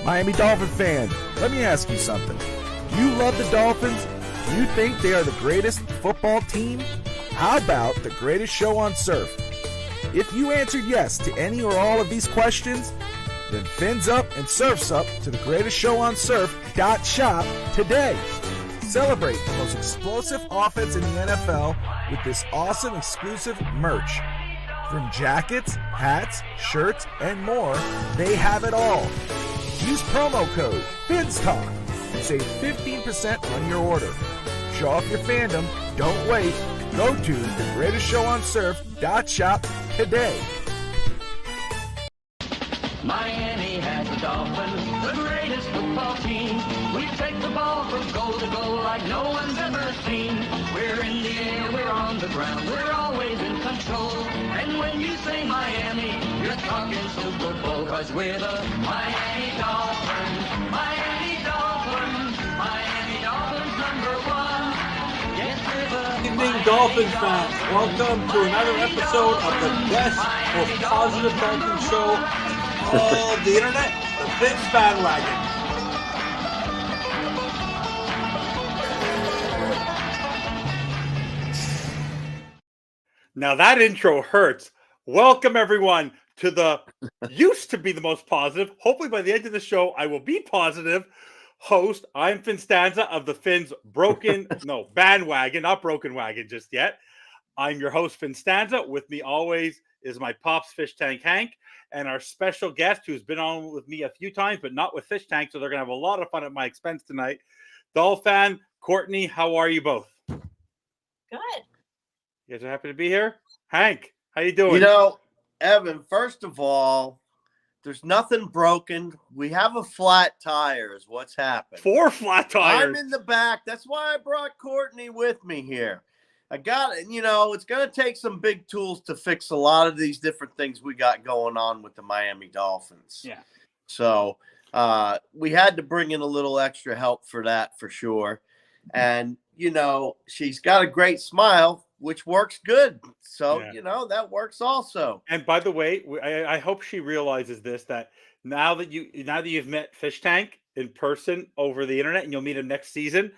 Miami Dolphin fan, let me ask you something. You love the Dolphins? Do you think they are the greatest football team? How about the greatest show on surf? If you answered yes to any or all of these questions, then fins up and surfs up to the greatest show on surf.shop today. Celebrate the most explosive offense in the NFL with this awesome exclusive merch. From jackets, hats, shirts, and more, they have it all. Use promo code FINSTALK and save 15% on your order. Show off your fandom. Don't wait. Go to thegreatestshowonsurf.shop today. Miami has the Dolphins, the greatest football team. We take the ball from goal to goal like no one's ever seen. We're in the air, we're on the ground, we're always in control. And when you say Miami, you're talking Super Bowl, 'cause we're the Miami Dolphins, Miami Dolphins, Miami Dolphins #1. Yes, we're the Good evening, Dolphins fans. Welcome to another episode of the best, most positive Dolphins show on the internet, the Fins Bandwagon. Now that intro hurts. Welcome everyone to the used to be the most positive. Hopefully by the end of the show, I will be positive. Host, I'm Finstanza of the Fins Bandwagon, not Broken Wagon just yet. I'm your host, Finstanza. With me always is my pops, Fish Tank Hank, and our special guest who's been on with me a few times, but not with Fish Tank, so they're going to have a lot of fun at my expense tonight. Dolphin, Courtney, how are you both? Good. You guys are happy to be here? Hank, how you doing? You know, Evan, first of all, there's nothing broken. We have a flat tire is what's happened. 4 flat tires. I'm in the back. That's why I brought Courtney with me here. I got it. You know, it's going to take some big tools to fix a lot of these different things we got going on with the Miami Dolphins. Yeah. So we had to bring in a little extra help for that for sure. And, you know, she's got a great smile, which works good. So, Yeah. you know, that works also. And by the way, I hope she realizes this, that now that you've met Fish Tank in person over the internet, and you'll meet him next season,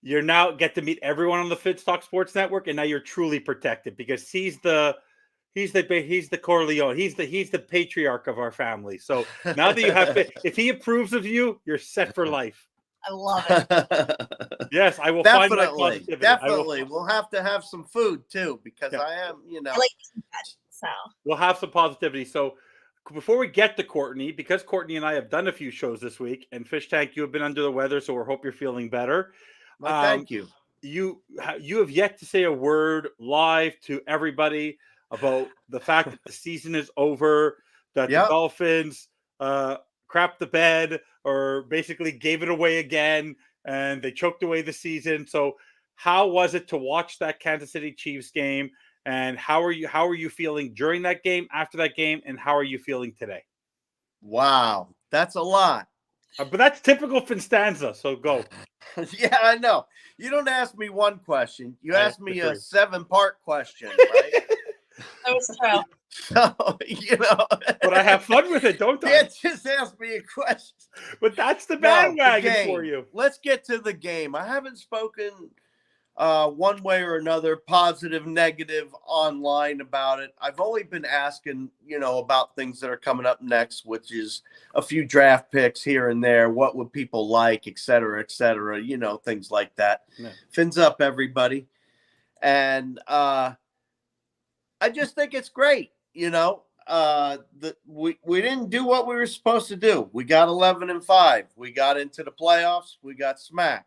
you now get to meet everyone on the Fins Talk Sports Network, and now you're truly protected because he's the Corleone, he's the patriarch of our family. So now that you have, if he approves of you, you're set for life. I love it. Yes, I will find my Definitely. positivity. Definitely. We'll have to have some food too, because Yeah. I am, you know. I like that. So We'll have some positivity. So before we get to Courtney, because Courtney and I have done a few shows this week, and Fish Tank, you have been under the weather, so we hope you're feeling better. Well, thank you. You have yet to say a word live to everybody about the fact that the season is over, that Yep. the Dolphins crapped the bed or basically gave it away again, and they choked away the season. So how was it to watch that Kansas City Chiefs game, and how are you feeling during that game, after that game, and how are you feeling today? Wow. That's a lot. But that's typical Finstanza, so go. Yeah, I know. You don't ask me one question. You I ask me a agree. 7-part question, right? that was true. So, you know. But I have fun with it, don't I? Can't just ask me a question. But that's the No, bandwagon the for game. you. Let's get to the game. I haven't spoken one way or another, positive, negative, online about it. I've only been asking, you know, about things that are coming up next, which is a few draft picks here and there. What would people like, et cetera, you know, things like that. Yeah. Fins up, everybody. And I just think it's great, you know. We didn't do what we were supposed to do. We got 11-5. We got into the playoffs. We got smacked.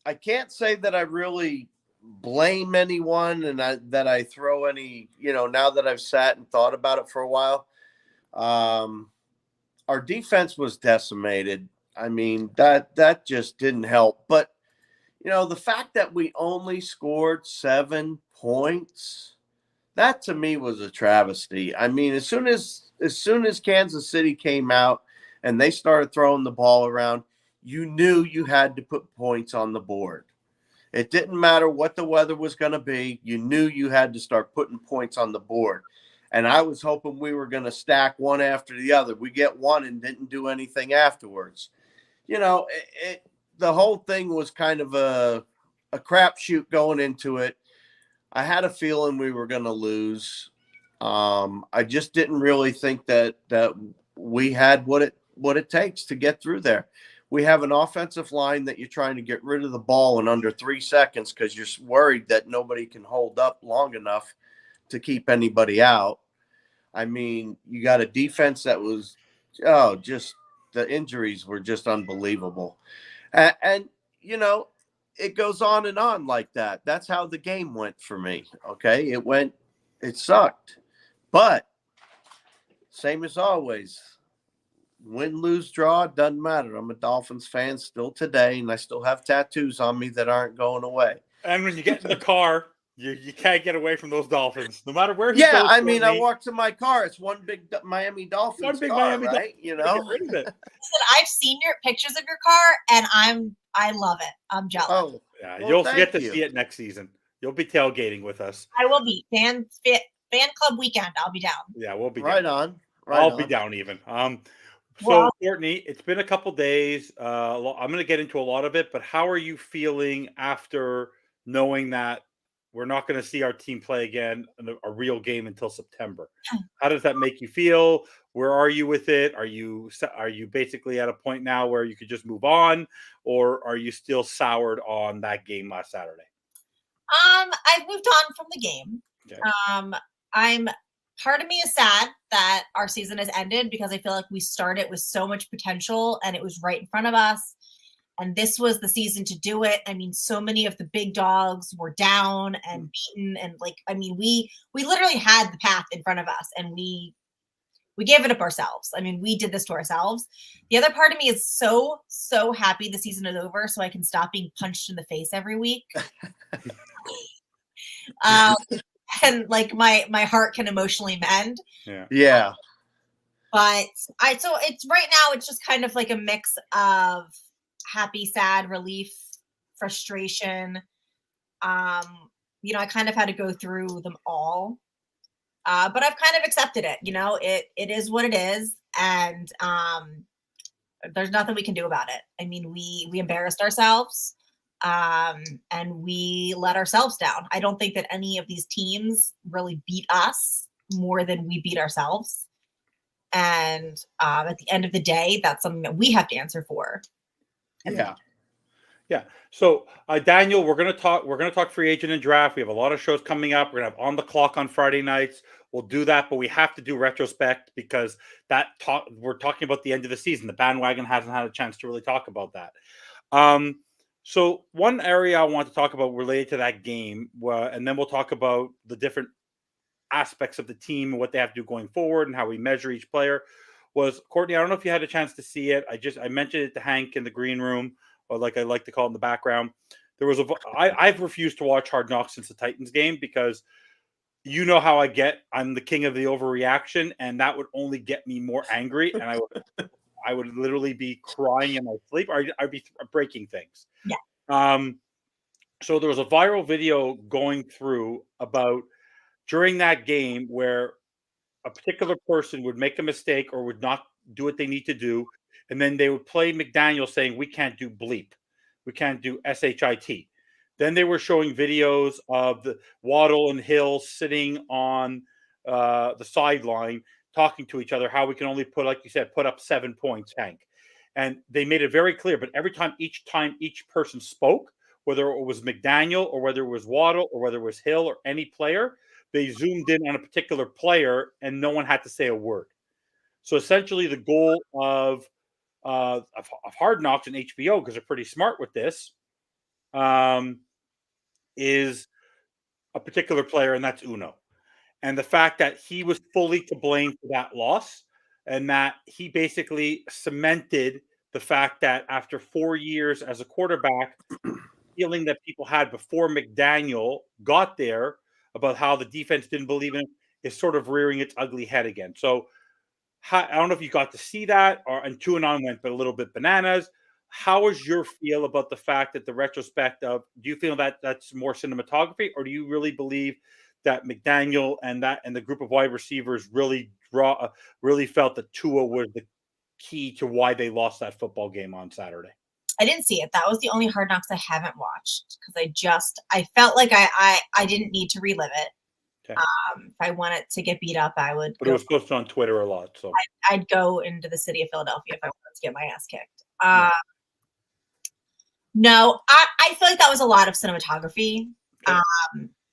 I can't say that I really blame anyone and that I throw any, you know, now that I've sat and thought about it for a while. Our defense was decimated. I mean, that just didn't help. But, you know, the fact that we only scored 7 points, that to me was a travesty. I mean, as soon as Kansas City came out and they started throwing the ball around, you knew you had to put points on the board. It didn't matter what the weather was going to be. You knew you had to start putting points on the board. And I was hoping we were going to stack one after the other. We get one and didn't do anything afterwards. The whole thing was kind of a crapshoot going into it. I had a feeling we were going to lose. I just didn't really think that we had what it takes to get through there. We have an offensive line that you're trying to get rid of the ball in under 3 seconds because you're worried that nobody can hold up long enough to keep anybody out. I mean, you got a defense that was, just the injuries were just unbelievable. And it goes on and on like that. That's how the game went for me. Okay. It sucked, but same as always, win, lose, draw, it doesn't matter. I'm a Dolphins fan still today, and I still have tattoos on me that aren't going away. And when you get in the car, you can't get away from those Dolphins, no matter where he Yeah, goes. I mean, I walk to my car. It's one big Miami Dolphins One big car, Miami right? Get rid of it. Listen, I've seen your pictures of your car, and I love it. I'm jealous. Oh, Yeah, well, you'll thank get to you. see it next season. You'll be tailgating with us. I will be fan club weekend. I'll be down. Yeah, we'll be right down. on. Right I'll on. be down even. So, Well- Courtney, it's been a couple days. I'm going to get into a lot of it, but how are you feeling after knowing that we're not going to see our team play again in a real game until September? How does that make you feel? Where are you with it? Are you basically at a point now where you could just move on, or are you still soured on that game last Saturday? I've moved on from the game. Okay. Part of me is sad that our season has ended because I feel like we started with so much potential and it was right in front of us. And this was the season to do it. I mean, so many of the big dogs were down and beaten. And we literally had the path in front of us and we gave it up ourselves. I mean, we did this to ourselves. The other part of me is so, so happy the season is over so I can stop being punched in the face every week. And my heart can emotionally mend. Yeah. But it's right now, it's just kind of like a mix of happy, sad, relief, frustration. I kind of had to go through them all. But I've kind of accepted it. It is what it is. And there's nothing we can do about it. I mean, we embarrassed ourselves. And we let ourselves down. I don't think that any of these teams really beat us more than we beat ourselves. And at the end of the day, that's something that we have to answer for. Yeah. So, Daniel, we're gonna talk free agent and draft. We have a lot of shows coming up. We're gonna have On the Clock on Friday nights. We'll do that, but we have to do retrospect because we're talking about the end of the season. The bandwagon hasn't had a chance to really talk about that. So one area I want to talk about related to that game, and then we'll talk about the different aspects of the team and what they have to do going forward and how we measure each player, was, Courtney, I don't know if you had a chance to see it. I mentioned it to Hank in the green room, or like I like to call it in the background. I've refused to watch Hard Knocks since the Titans game because you know how I get. I'm the king of the overreaction, and that would only get me more angry, and I would literally be crying in my sleep, or I'd be breaking things. Yeah. So there was a viral video going through about during that game where a particular person would make a mistake or would not do what they need to do, and then they would play McDaniel saying, "We can't do bleep. We can't do SHIT." Then they were showing videos of the Waddle and Hill sitting on the sideline talking to each other, how we can only like you said, put up 7 points, Hank. And they made it very clear, but every time each person spoke, whether it was McDaniel or whether it was Waddle or whether it was Hill or any player, they zoomed in on a particular player and no one had to say a word. So essentially the goal of Hard Knocks and HBO, because they're pretty smart with this, is a particular player, and that's Uno. And the fact that he was fully to blame for that loss, and that he basically cemented the fact that after 4 years as a quarterback, feeling that people had before McDaniel got there about how the defense didn't believe in him is sort of rearing its ugly head again. So I don't know if you got to see that, and Tuanon went a little bit bananas. How is your feel about the fact that the retrospect of, do you feel that that's more cinematography, or do you really believe that McDaniel and the group of wide receivers really felt that Tua was the key to why they lost that football game on Saturday? I didn't see it. That was the only Hard Knocks I haven't watched because I felt like I didn't need to relive it. Okay. If I wanted to get beat up, I would. But it was posted on Twitter a lot, so I'd go into the city of Philadelphia if I wanted to get my ass kicked. No, I feel like that was a lot of cinematography. Okay.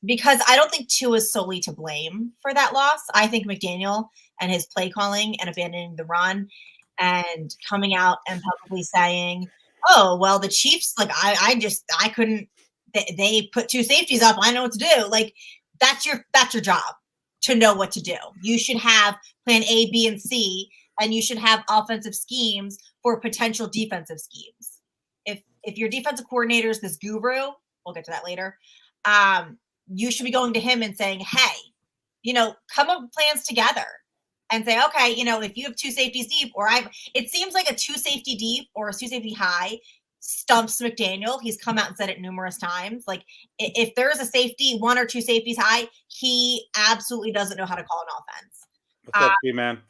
Because I don't think Tua is solely to blame for that loss. I think McDaniel and his play calling and abandoning the run and coming out and publicly saying, "Oh, well, the Chiefs, like I couldn't. They put 2 safeties up. I know what to do." Like that's your job to know what to do. You should have plan A, B, and C, and you should have offensive schemes for potential defensive schemes. If your defensive coordinator is this guru, we'll get to that later. You should be going to him and saying, "Hey, come up with plans together and say, okay, if you have 2 safeties deep it seems like a 2 safety deep or a 2 safety high stumps McDaniel. He's come out and said it numerous times. Like if there is a safety, 1 or 2 safeties high, he absolutely doesn't know how to call an offense." What's up, man?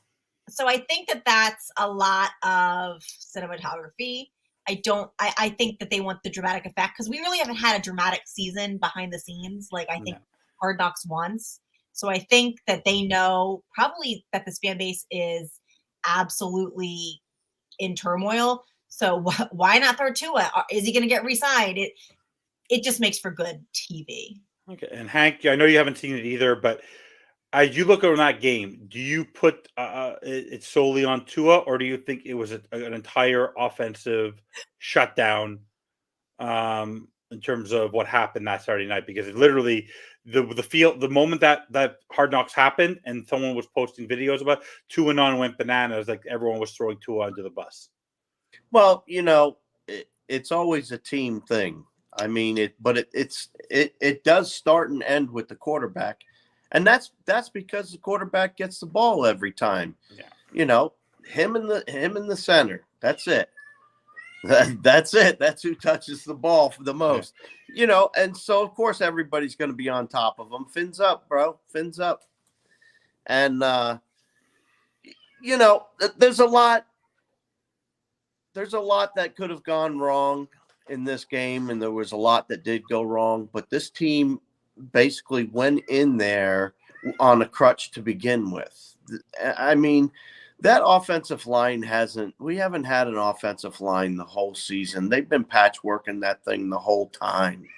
So I think that that's a lot of cinematography. I think that they want the dramatic effect because we really haven't had a dramatic season behind the scenes. Like I think Hard Knocks once. So I think that they know probably that this fan base is absolutely in turmoil. So why not throw Tua? Is he going to get re-signed? It just makes for good TV. Okay. And Hank, I know you haven't seen it either, but as you look on that game, do you put it solely on Tua, or do you think it was an entire offensive shutdown in terms of what happened that Saturday night? Because it literally, the moment that Hard Knocks happened and someone was posting videos about it, Tua went bananas, like everyone was throwing Tua under the bus. Well, it's always a team thing. I mean, it does start and end with the quarterback. And that's because the quarterback gets the ball every time. Yeah. Him in the center. That's it. That's it. That's who touches the ball for the most. Yeah. And so of course everybody's going to be on top of him. Fins up, bro. Fins up. And there's a lot that could have gone wrong in this game, and there was a lot that did go wrong, but this team basically went in there on a crutch to begin with. I mean, that offensive line we haven't had an offensive line the whole season. They've been patchworking that thing the whole time.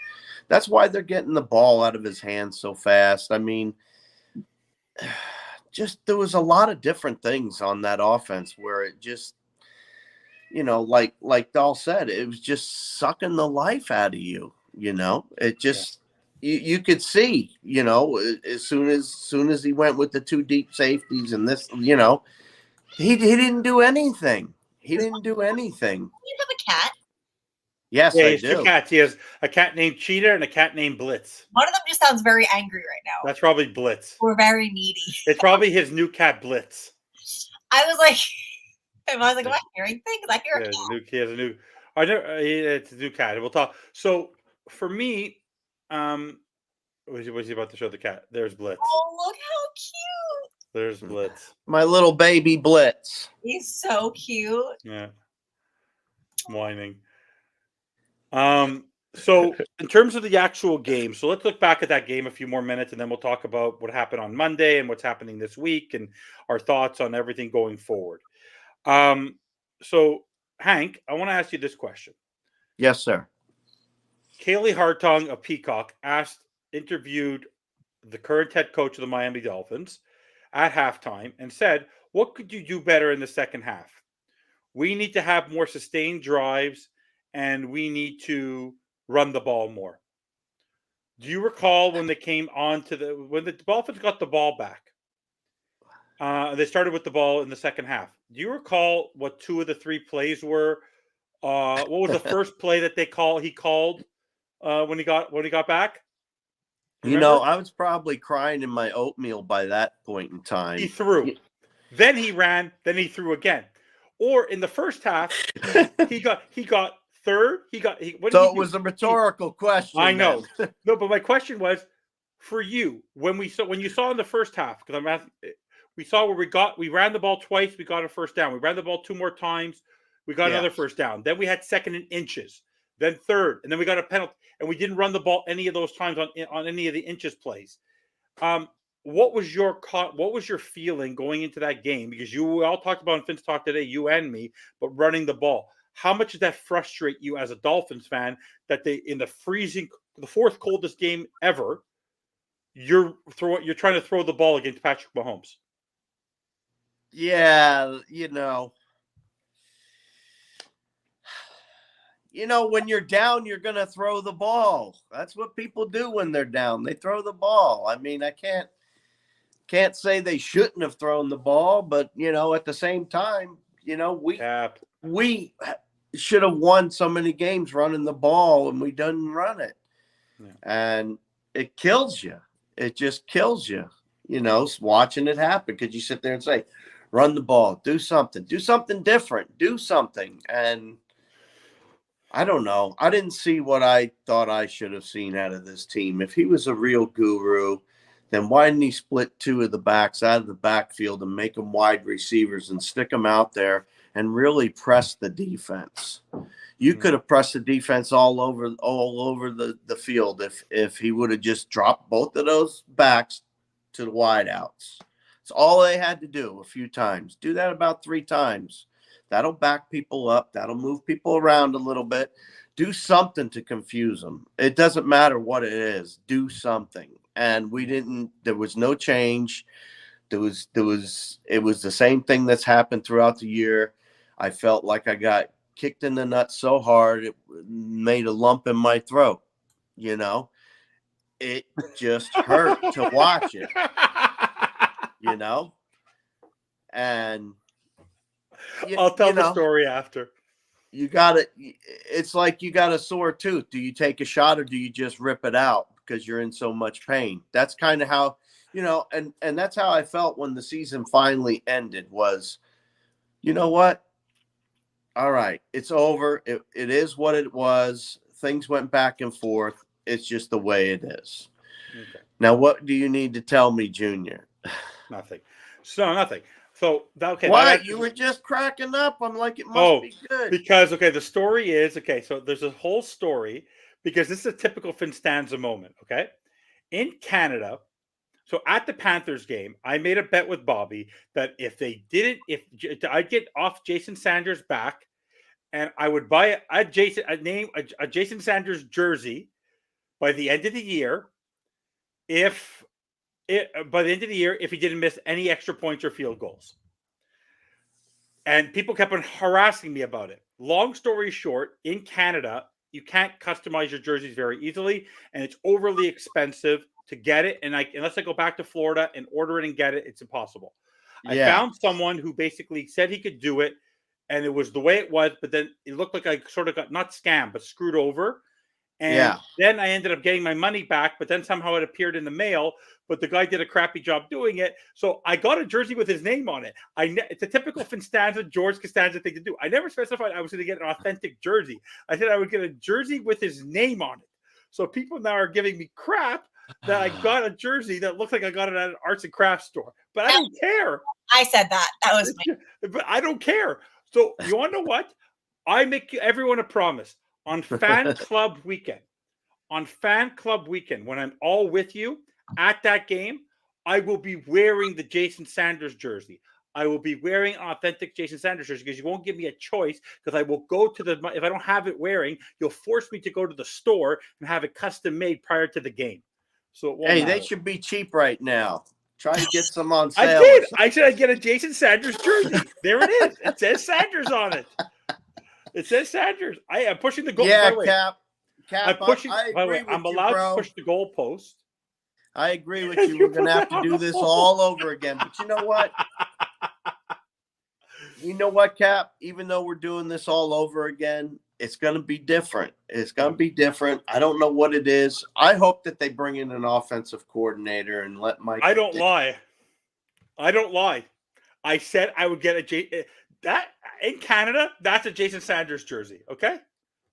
That's why they're getting the ball out of his hands so fast. I mean, there was a lot of different things on that offense where it just, like Dahl said, it was just sucking the life out of you. It just, you could see, as soon as he went with the 2 deep safeties and this, he didn't do anything. He didn't do anything. You have a cat? Yes, I do. 2 cats. He has a cat named Cheetah and a cat named Blitz. One of them just sounds very angry right now. That's probably Blitz. Or very needy. It's probably his new cat, Blitz. I was like, am I hearing things? I hear a cat. He has a new. It's a new cat. We'll talk. So for me, was he about to show the cat? There's Blitz. Oh, look how cute. There's Blitz. My little baby Blitz. He's so cute. Yeah. Whining. So in terms of the actual game, so let's look back at that game a few more minutes, and then we'll talk about what happened on Monday and what's happening this week and our thoughts on everything going forward. So Hank, I want to ask you this question. Yes, sir. Kaylee Hartung of Peacock interviewed the current head coach of the Miami Dolphins at halftime and said, "What could you do better in the second half? We need to have more sustained drives, and we need to run the ball more." Do you recall when they came on when the Dolphins got the ball back? They started with the ball in the second half. Do you recall what 2 of the 3 plays were? What was the first play that he called when he got back? I was probably crying in my oatmeal by that point in time. He threw. Then he ran. Then he threw again. Or in the first half, he got third. It was a rhetorical question. I know. No, but my question was, for you, when you saw in the first half, because I'm asking, we saw where we ran the ball twice, we got a first down. We ran the ball 2 more times, we got another first down. Then we had second and inches, then third, and then we got a penalty, and we didn't run the ball any of those times on any of the inches plays. What was your feeling going into that game? Because we all talked about in Fins Talk today, you and me, but running the ball. How much did that frustrate you as a Dolphins fan that they, in the fourth coldest game ever, you're trying to throw the ball against Patrick Mahomes? Yeah, when you're down, you're going to throw the ball. That's what people do when they're down. They throw the ball. I mean, I can't say they shouldn't have thrown the ball, but, at the same time, we should have won so many games running the ball, and we didn't run it. Yeah. And it kills you. It just kills you, watching it happen, because you sit there and say, run the ball, do something different, do something. And I don't know. I didn't see what I thought I should have seen out of this team. If he was a real guru, then why didn't he split 2 of the backs out of the backfield and make them wide receivers and stick them out there and really press the defense? You could have pressed the defense all over the field if he would have just dropped both of those backs to the wideouts. It's all they had to do a few times. Do that about 3 times. That'll back people up. That'll move people around a little bit. Do something to confuse them. It doesn't matter what it is. Do something. And we didn't. There was no change. It was the same thing that's happened throughout the year. I felt like I got kicked in the nuts so hard it made a lump in my throat. It just hurt to watch it. And I'll tell the story after. You got it. It's like you got a sore tooth. Do you take a shot or do you just rip it out because you're in so much pain? That's kind of how, and that's how I felt when the season finally ended was, you know what? All right, it's over. It is what it was. Things went back and forth. It's just the way it is. Okay. Now, what do you need to tell me, Junior? Nothing. So, nothing. So, okay. Why? You were just cracking up. I'm like, it must be good. Because, the story is, so there's a whole story, because this is a typical Finstanza moment, okay? In Canada, so at the Panthers game, I made a bet with Bobby that if I'd get off Jason Sanders' back, and I would buy a Jason Sanders jersey by the end of the year, if he didn't miss any extra points or field goals. And people kept on harassing me about it. Long story short, in Canada, you can't customize your jerseys very easily, and it's overly expensive to get it. And unless I go back to Florida and order it and get it, it's impossible. I found someone who basically said he could do it, and it was the way it was, but then it looked like I sort of got not scammed, but screwed over. And then I ended up getting my money back, but then somehow it appeared in the mail, but the guy did a crappy job doing it. So I got a jersey with his name on it. It's a typical Finstanza, George Costanza thing to do. I never specified I was going to get an authentic jersey. I said I would get a jersey with his name on it. So people now are giving me crap that I got a jersey that looks like I got it at an arts and crafts store. But I don't care. I said that. That was me. But I don't care. So you want to know what? I make everyone a promise. On Fan Club weekend, when I'm all with you at that game, I will be wearing the Jason Sanders jersey. I will be wearing an authentic Jason Sanders jersey because you won't give me a choice, because I will go to if I don't have it wearing, you'll force me to go to the store and have it custom made prior to the game. So it won't matter. They should be cheap right now. Try to get some on sale. I did. I said I'd get a Jason Sanders jersey. There it is. It says Sanders on it. It says Sanders. I am pushing the goal. Yeah, Cap. I'm pushing. I'm allowed to push the goalpost. I agree with you. We're going to have to do this all over again. But you know what? Cap? Even though we're doing this all over again, it's going to be different. It's going to be different. I don't know what it is. I hope that they bring in an offensive coordinator and let Mike. I don't lie. I said I would get that in Canada. That's a Jason Sanders jersey. Okay.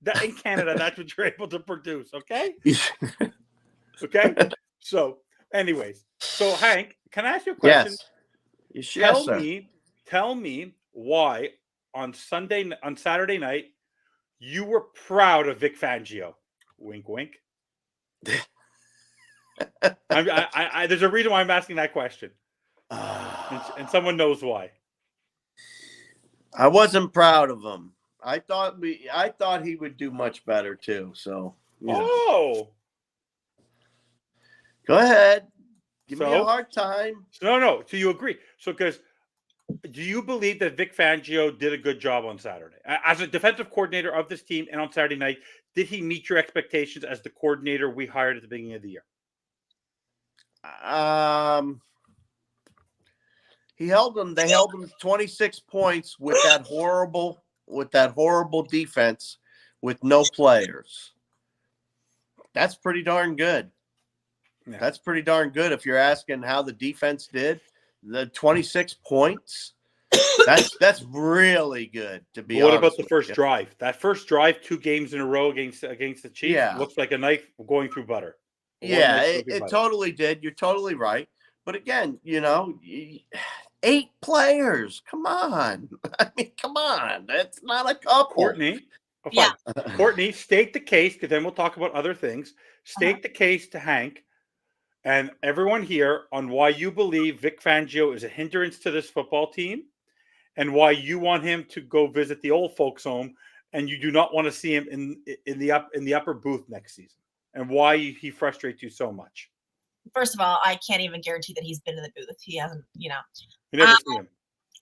That in Canada, that's what you're able to produce. Okay. Okay. So, anyways, so Hank, can I ask you a question? Yes. Yes, sir. Tell me why on Saturday night you were proud of Vic Fangio. Wink, wink. There's a reason why I'm asking that question, and someone knows why. I wasn't proud of him. I thought he would do much better too. So, Oh, go ahead. Give me a hard time. No. So you agree? So, because do you believe that Vic Fangio did a good job on Saturday as a defensive coordinator of this team, and on Saturday night, did he meet your expectations as the coordinator we hired at the beginning of the year? He held them. They held them 26 points with that horrible defense with no players. That's pretty darn good. Yeah. That's pretty darn good. If you're asking how the defense did, the 26 points, that's really good, to be honest. What about the first drive? That first drive, 2 games in a row against the Chiefs, looks like a knife going through butter. Yeah, it totally did. You're totally right. But again, 8 players. Come on. I mean, come on. That's not a couple. Courtney, state the case, because then we'll talk about other things. State the case to Hank and everyone here on why you believe Vic Fangio is a hindrance to this football team, and why you want him to go visit the old folks' home, and you do not want to see him in the upper booth next season, and why he frustrates you so much. First of all, I can't even guarantee that he's been in the booth. He hasn't, You never see him.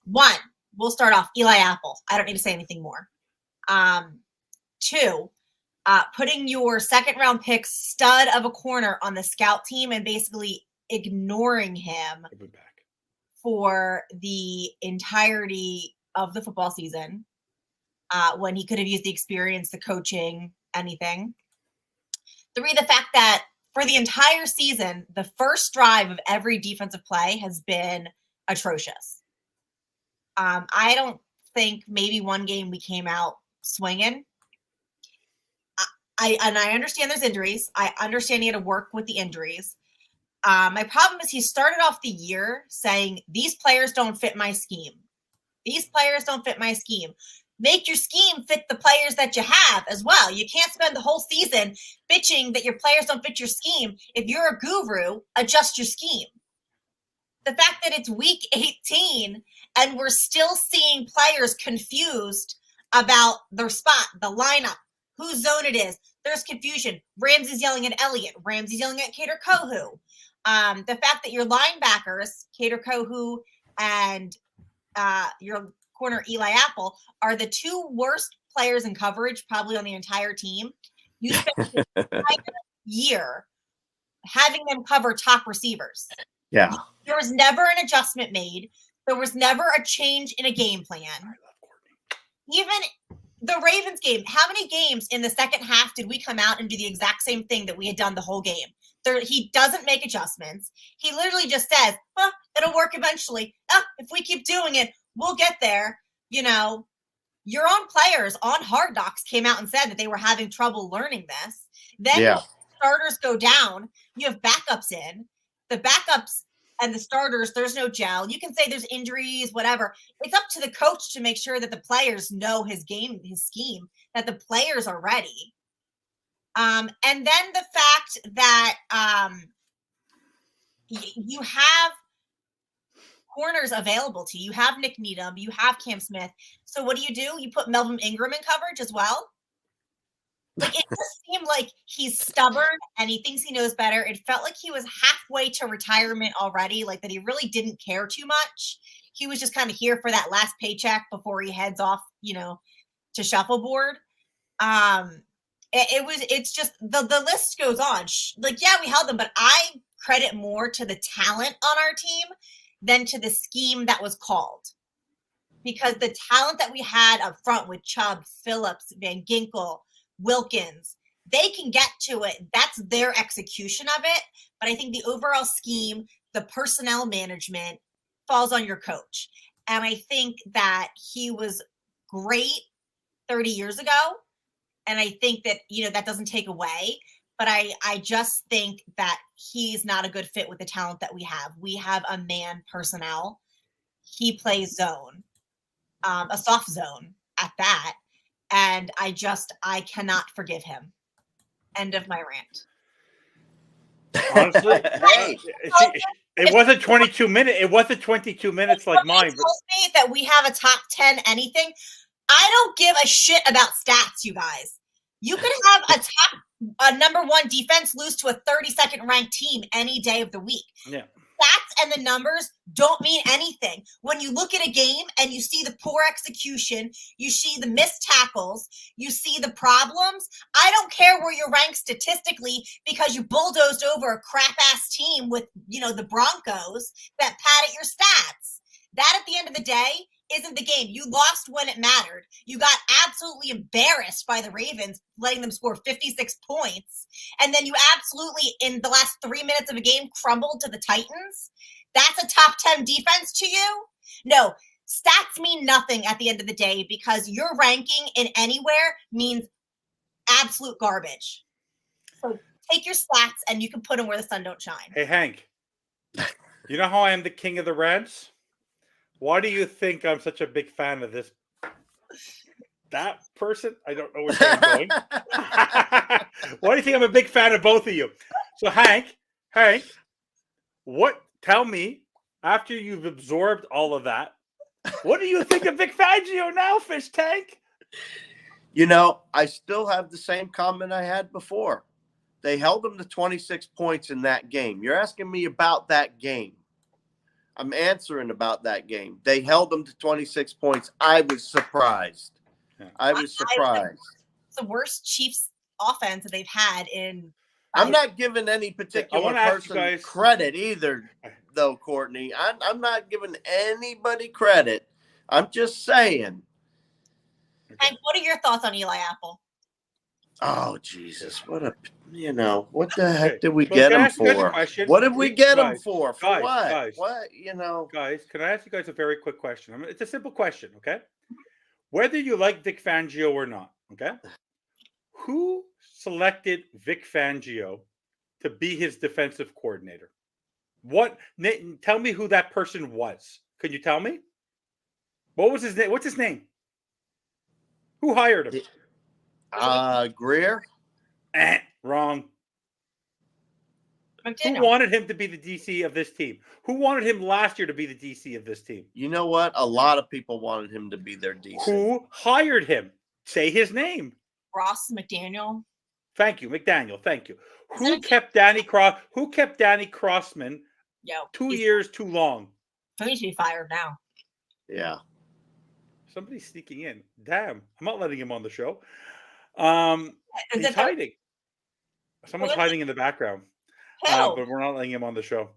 One, we'll start off Eli Apple. I don't need to say anything more. 2, putting your second-round pick stud of a corner on the scout team and basically ignoring him for the entirety of the football season when he could have used the experience, the coaching, anything. 3, the fact that for the entire season, the first drive of every defensive play has been atrocious. I don't think maybe one game we came out swinging. I understand there's injuries. I understand he had to work with the injuries. My problem is he started off the year saying, these players don't fit my scheme. These players don't fit my scheme. Make your scheme fit the players that you have as well. You can't spend the whole season bitching that your players don't fit your scheme. If you're a guru, adjust your scheme. The fact that it's week 18 and we're still seeing players confused about their spot, the lineup, whose zone it is. There's confusion. Ramsey's yelling at Elliott. Ramsey's yelling at Kader Kohu. The fact that your linebackers, Kader Kohu and your corner Eli Apple, are the 2 worst players in coverage probably on the entire team. You spent the entire year having them cover top receivers. Yeah. There was never an adjustment made. There was never a change in a game plan. Even the Ravens game, how many games in the second half did we come out and do the exact same thing that we had done the whole game? He doesn't make adjustments. He literally just says, it'll work eventually. If we keep doing it, we'll get there. Your own players on Hard Knocks came out and said that they were having trouble learning this. Then starters go down. You have backups in. The backups and the starters, there's no gel. You can say there's injuries, whatever. It's up to the coach to make sure that the players know his game, his scheme, that the players are ready. And then the fact that you have corners available to you. You have Nick Needham. You have Cam Smith. So what do? You put Melvin Ingram in coverage as well? Like, it just seemed like he's stubborn and he thinks he knows better. It felt like he was halfway to retirement already, like that he really didn't care too much. He was just kind of here for that last paycheck before he heads off, to shuffleboard. It's just the list goes on. We held them, but I credit more to the talent on our team than to the scheme that was called. Because the talent that we had up front with Chubb, Phillips, Van Ginkel, Wilkins, they can get to it. That's their execution of it. But I think the overall scheme, the personnel management falls on your coach. And I think that he was great 30 years ago. And I think that, that doesn't take away. but I just think that he's not a good fit with the talent that we have. We have a man personnel. He plays zone, a soft zone at that. And I cannot forgive him. End of my rant. Honestly, Hey. it wasn't 22 minutes. It wasn't 22 minutes like mine. But Tells me that we have a top 10 anything. I don't give a shit about stats, you guys. You could have a number one defense lose to a 32nd ranked team any day of the week. Yeah. Stats and the numbers don't mean anything. When you look at a game and you see the poor execution, you see the missed tackles, you see the problems, I don't care where you're ranked statistically because you bulldozed over a crap-ass team with, the Broncos that padded your stats. That, at the end of the day, isn't the game. You lost when it mattered. You got absolutely embarrassed by the Ravens, letting them score 56 points. And then you absolutely, in the last 3 minutes of a game, crumbled to the Titans. That's a top 10 defense to you? No, stats mean nothing at the end of the day because your ranking in anywhere means absolute garbage. So take your stats and you can put them where the sun don't shine. Hey, Hank, you know how I am the king of the rants? Why do you think I'm such a big fan of that person? I don't know where I'm going. Why do you think I'm a big fan of both of you? So Hank, tell me, after you've absorbed all of that, what do you think of Vic Fangio now, Fish Tank? I still have the same comment I had before. They held them to 26 points in that game. You're asking me about that game. I'm answering about that game. They held them to 26 points. I was surprised. It's the worst Chiefs offense that they've had in. I'm not giving any particular person credit either, though, Courtney. I'm not giving anybody credit. I'm just saying. And what are your thoughts on Eli Apple? Oh, Jesus. What the heck did we get him for? What did we get him for? For what? Guys, what, Guys, can I ask you guys a very quick question? It's a simple question, okay? Whether you like Vic Fangio or not, okay? Who selected Vic Fangio to be his defensive coordinator? Tell me who that person was. Can you tell me? What was his name? What's his name? Who hired him? Greer? Wrong. McDaniel. Who wanted him to be the DC of this team? Who wanted him last year to be the DC of this team? You know what? A lot of people wanted him to be their DC. Who hired him? Say his name. Ross McDaniel. Thank you, McDaniel. Thank you. Who kept Danny Crossman 2 years too long? He needs to be fired now. Yeah. Somebody's sneaking in. Damn. I'm not letting him on the show. He's hiding. Someone's hiding in the background. But we're not letting him on the show.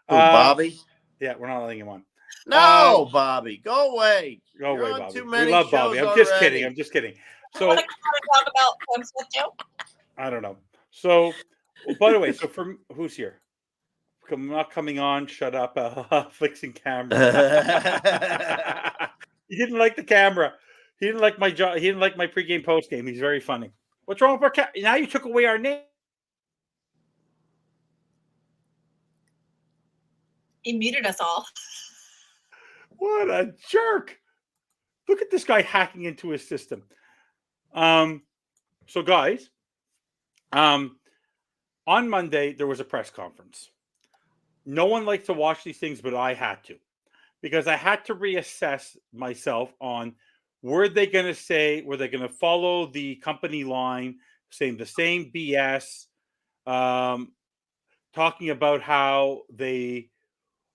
Bobby? Yeah, we're not letting him on. No, Bobby. Go away. Go away, Bobby. Too We many love Bobby. I'm just kidding. So want to talk about Clem Smith too? I don't know. So, by the way, who's here? I'm not coming on. Shut up. Fixing camera. He didn't like the camera. He didn't like my job. He didn't like my pregame, postgame. He's very funny. What's wrong with our cat? Now you took away our name. He muted us all. What a jerk. Look at this guy hacking into his system. So guys, on Monday, there was a press conference. No one likes to watch these things, but I had to. Because I had to reassess myself on were they going to follow the company line, saying the same BS, talking about how the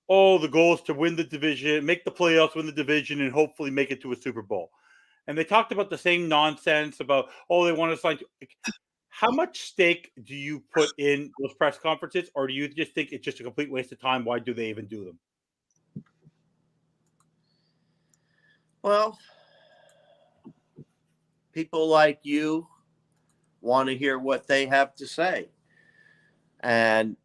goal is to win the division, make the playoffs, win the division, and hopefully make it to a Super Bowl. And they talked about the same nonsense about, they want to sign. How much stake do you put in those press conferences, or do you just think it's just a complete waste of time? Why do they even do them? Well, people like you want to hear what they have to say. And,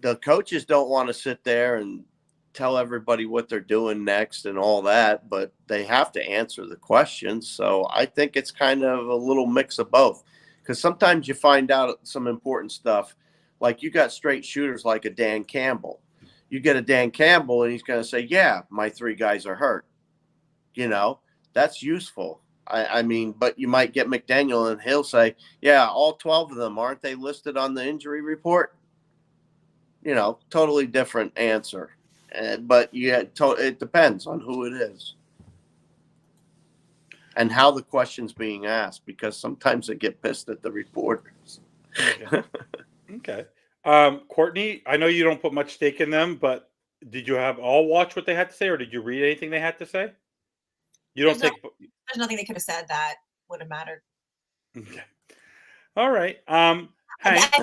the coaches don't want to sit there and tell everybody what they're doing next and all that, but they have to answer the questions. So I think it's kind of a little mix of both. because sometimes you find out some important stuff. Like you got straight shooters like a Dan Campbell. You get a Dan Campbell and he's going to say, yeah, my 3 guys are hurt. That's useful. I mean, but you might get McDaniel and he'll say, yeah, all 12 of them, aren't they listed on the injury report? Totally different answer. But it depends on who it is and how the question's being asked, because sometimes they get pissed at the reporters. Okay. Courtney, I know you don't put much stake in them, but did you all watch what they had to say, or did you read anything they had to say? You don't think there's nothing they could have said that would have mattered. Okay. All right. I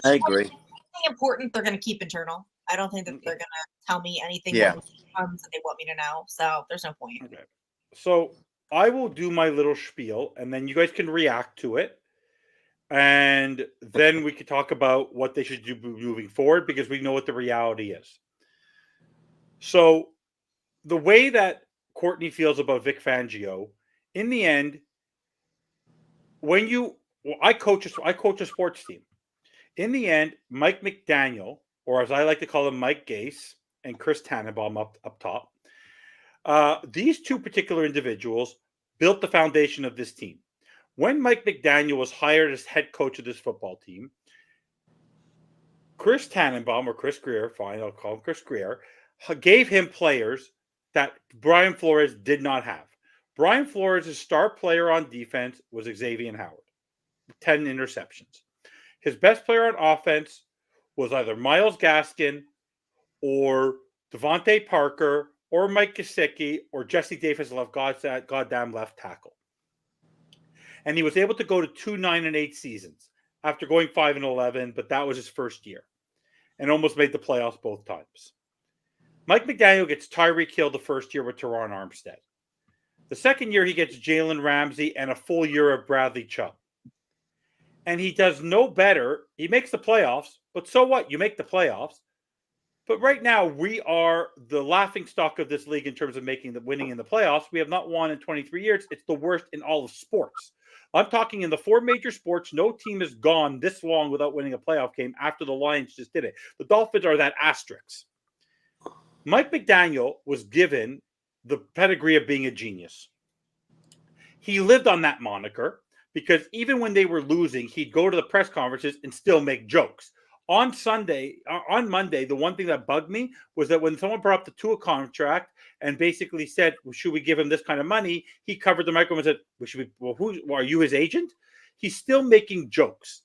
agree. Anything important they're going to keep internal. I don't think that they're going to tell me anything that they want me to know. So there's no point. Okay. So I will do my little spiel, and then you guys can react to it. And then we could talk about what they should do moving forward, because we know what the reality is. So the way that Courtney feels about Vic Fangio, in the end, I coach a sports team. In the end, Mike McDaniel, or as I like to call him, Mike Gase, and Chris Tannenbaum up top, these 2 particular individuals built the foundation of this team. When Mike McDaniel was hired as head coach of this football team, Chris Tannenbaum, or Chris Greer, fine, I'll call him Chris Greer, gave him players that Brian Flores did not have. Brian Flores' star player on defense was Xavier Howard, 10 interceptions. His best player on offense was either Myles Gaskin or Devontae Parker or Mike Gesicki or Jesse Davis, goddamn left tackle. And he was able to go to 2 9-8 seasons after going 5-11, but that was his first year, and almost made the playoffs both times. Mike McDaniel gets Tyreek Hill the first year with Teron Armstead. The second year, he gets Jalen Ramsey and a full year of Bradley Chubb. And he does no better. He makes the playoffs, but so what? You make the playoffs. But right now, we are the laughingstock of this league in terms of winning in the playoffs. We have not won in 23 years. It's the worst in all of sports. I'm talking in the 4 major sports. No team has gone this long without winning a playoff game after the Lions just did it. The Dolphins are that asterisk. Mike McDaniel was given the pedigree of being a genius. He lived on that moniker because even when they were losing, he'd go to the press conferences and still make jokes. On Monday, the one thing that bugged me was that when someone brought up the Tua contract and basically said, well, should we give him this kind of money? He covered the microphone and said, are you his agent? He's still making jokes.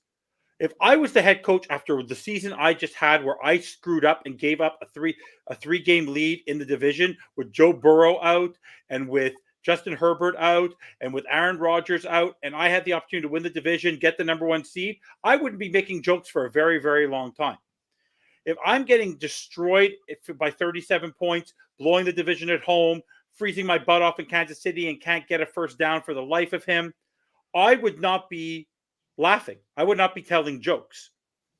If I was the head coach after the season I just had, where I screwed up and gave up a 3-game lead in the division with Joe Burrow out and with Justin Herbert out and with Aaron Rodgers out, and I had the opportunity to win the division, get the number 1 seed, I wouldn't be making jokes for a very, very long time. If I'm getting destroyed by 37 points, blowing the division at home, freezing my butt off in Kansas City and can't get a first down for the life of him, I would not be laughing. I would not be telling jokes.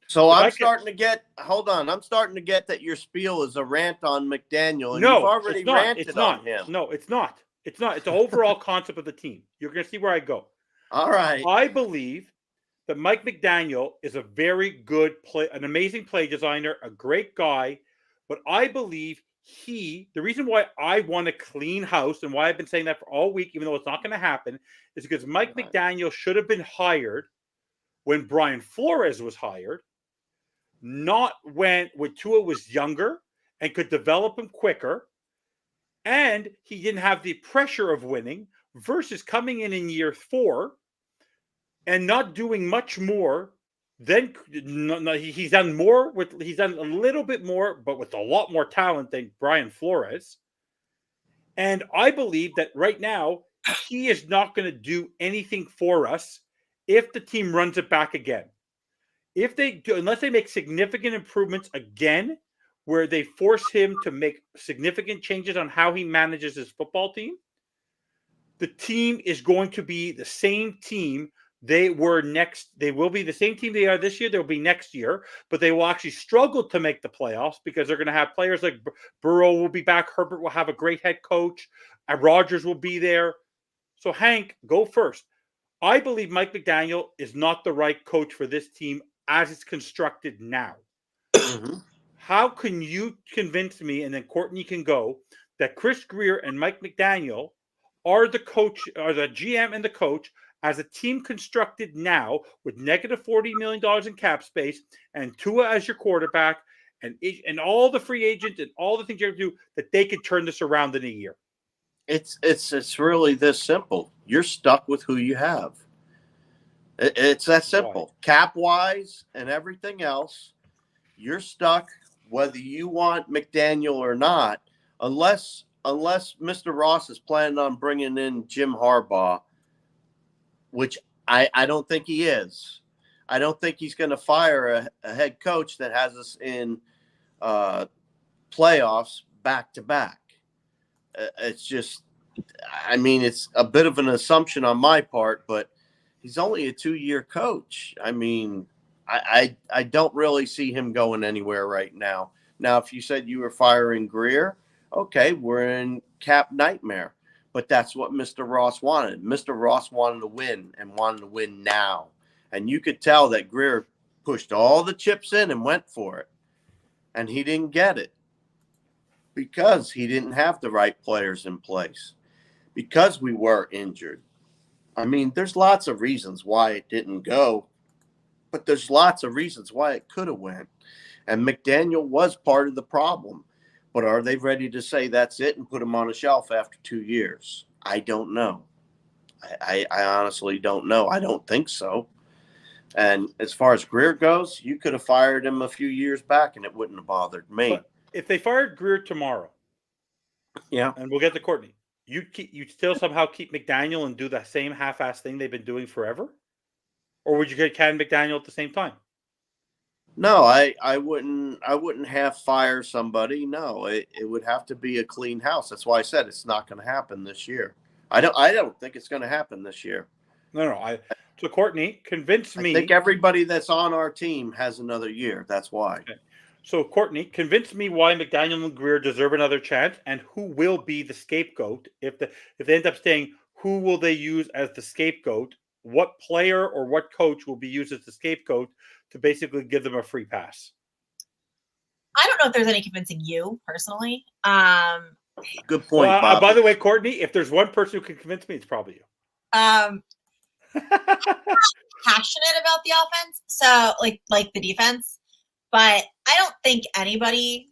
So I'm starting to get that your spiel is a rant on McDaniel, and you've already ranted on him. No, it's not. It's not. It's the overall concept of the team. You're going to see where I go. All right. I believe that Mike McDaniel is a very good an amazing play designer, a great guy, but I believe the reason why I want a clean house and why I've been saying that for all week, even though it's not going to happen, is because Mike McDaniel should have been hired when Brian Flores was hired, not when Tua was younger and could develop him quicker, and he didn't have the pressure of winning, versus coming in year 4 and not doing much more. Then he's done a little bit more, but with a lot more talent than Brian Flores. And I believe that right now he is not going to do anything for us if the team runs it back again. If they do, unless they make significant improvements again, where they force him to make significant changes on how he manages his football team, the team is going to be the same team they were next. They will be the same team they are this year. They'll be next year, but they will actually struggle to make the playoffs because they're going to have players like Burrow will be back. Herbert will have a great head coach. Rodgers will be there. So Hank, go first. I believe Mike McDaniel is not the right coach for this team as it's constructed now. Mm-hmm. How can you convince me, and then Courtney can go, that Chris Greer and Mike McDaniel are the coach, or the GM and the coach, as a team constructed now with negative $40 million in cap space and Tua as your quarterback and all the free agents and all the things you have to do, that they could turn this around in a year? It's really this simple. You're stuck with who you have. It's that simple. Cap wise and everything else, you're stuck whether you want McDaniel or not, unless Mr. Ross is planning on bringing in Jim Harbaugh, which I don't think he is. I don't think he's going to fire a head coach that has us in playoffs back to back. It's just, I mean, it's a bit of an assumption on my part, but he's only a 2-year coach. I mean, I don't really see him going anywhere right now. Now, if you said you were firing Greer, okay, we're in cap nightmare. But that's what Mr. Ross wanted. Mr. Ross wanted to win and wanted to win now. And you could tell that Greer pushed all the chips in and went for it. And he didn't get it because he didn't have the right players in place, because we were injured. I mean, there's lots of reasons why it didn't go, but there's lots of reasons why it could have went. And McDaniel was part of the problem. But are they ready to say that's it and put him on a shelf after 2 years? I don't know. I honestly don't know. I don't think so. And as far as Greer goes, you could have fired him a few years back and it wouldn't have bothered me. But if they fired Greer tomorrow, yeah, and we'll get to Courtney, you'd still somehow keep McDaniel and do the same half-ass thing they've been doing forever? Or would you get Ken McDaniel at the same time? No, I wouldn't have fire somebody. No, it would have to be a clean house. That's why I said it's not going to happen this year. I don't think it's going to happen this year. No. So Courtney, convince me. I think everybody that's on our team has another year. That's why. Okay. So Courtney, convince me why McDaniel and Greer deserve another chance, and who will be the scapegoat if they end up staying. Who will they use as the scapegoat? What player or what coach will be used as the scapegoat to basically give them a free pass? I don't know if there's any convincing you personally. Good point, Bob. By the way, Courtney, if there's one person who can convince me, it's probably you. I'm passionate about the offense, so like the defense, but I don't think anybody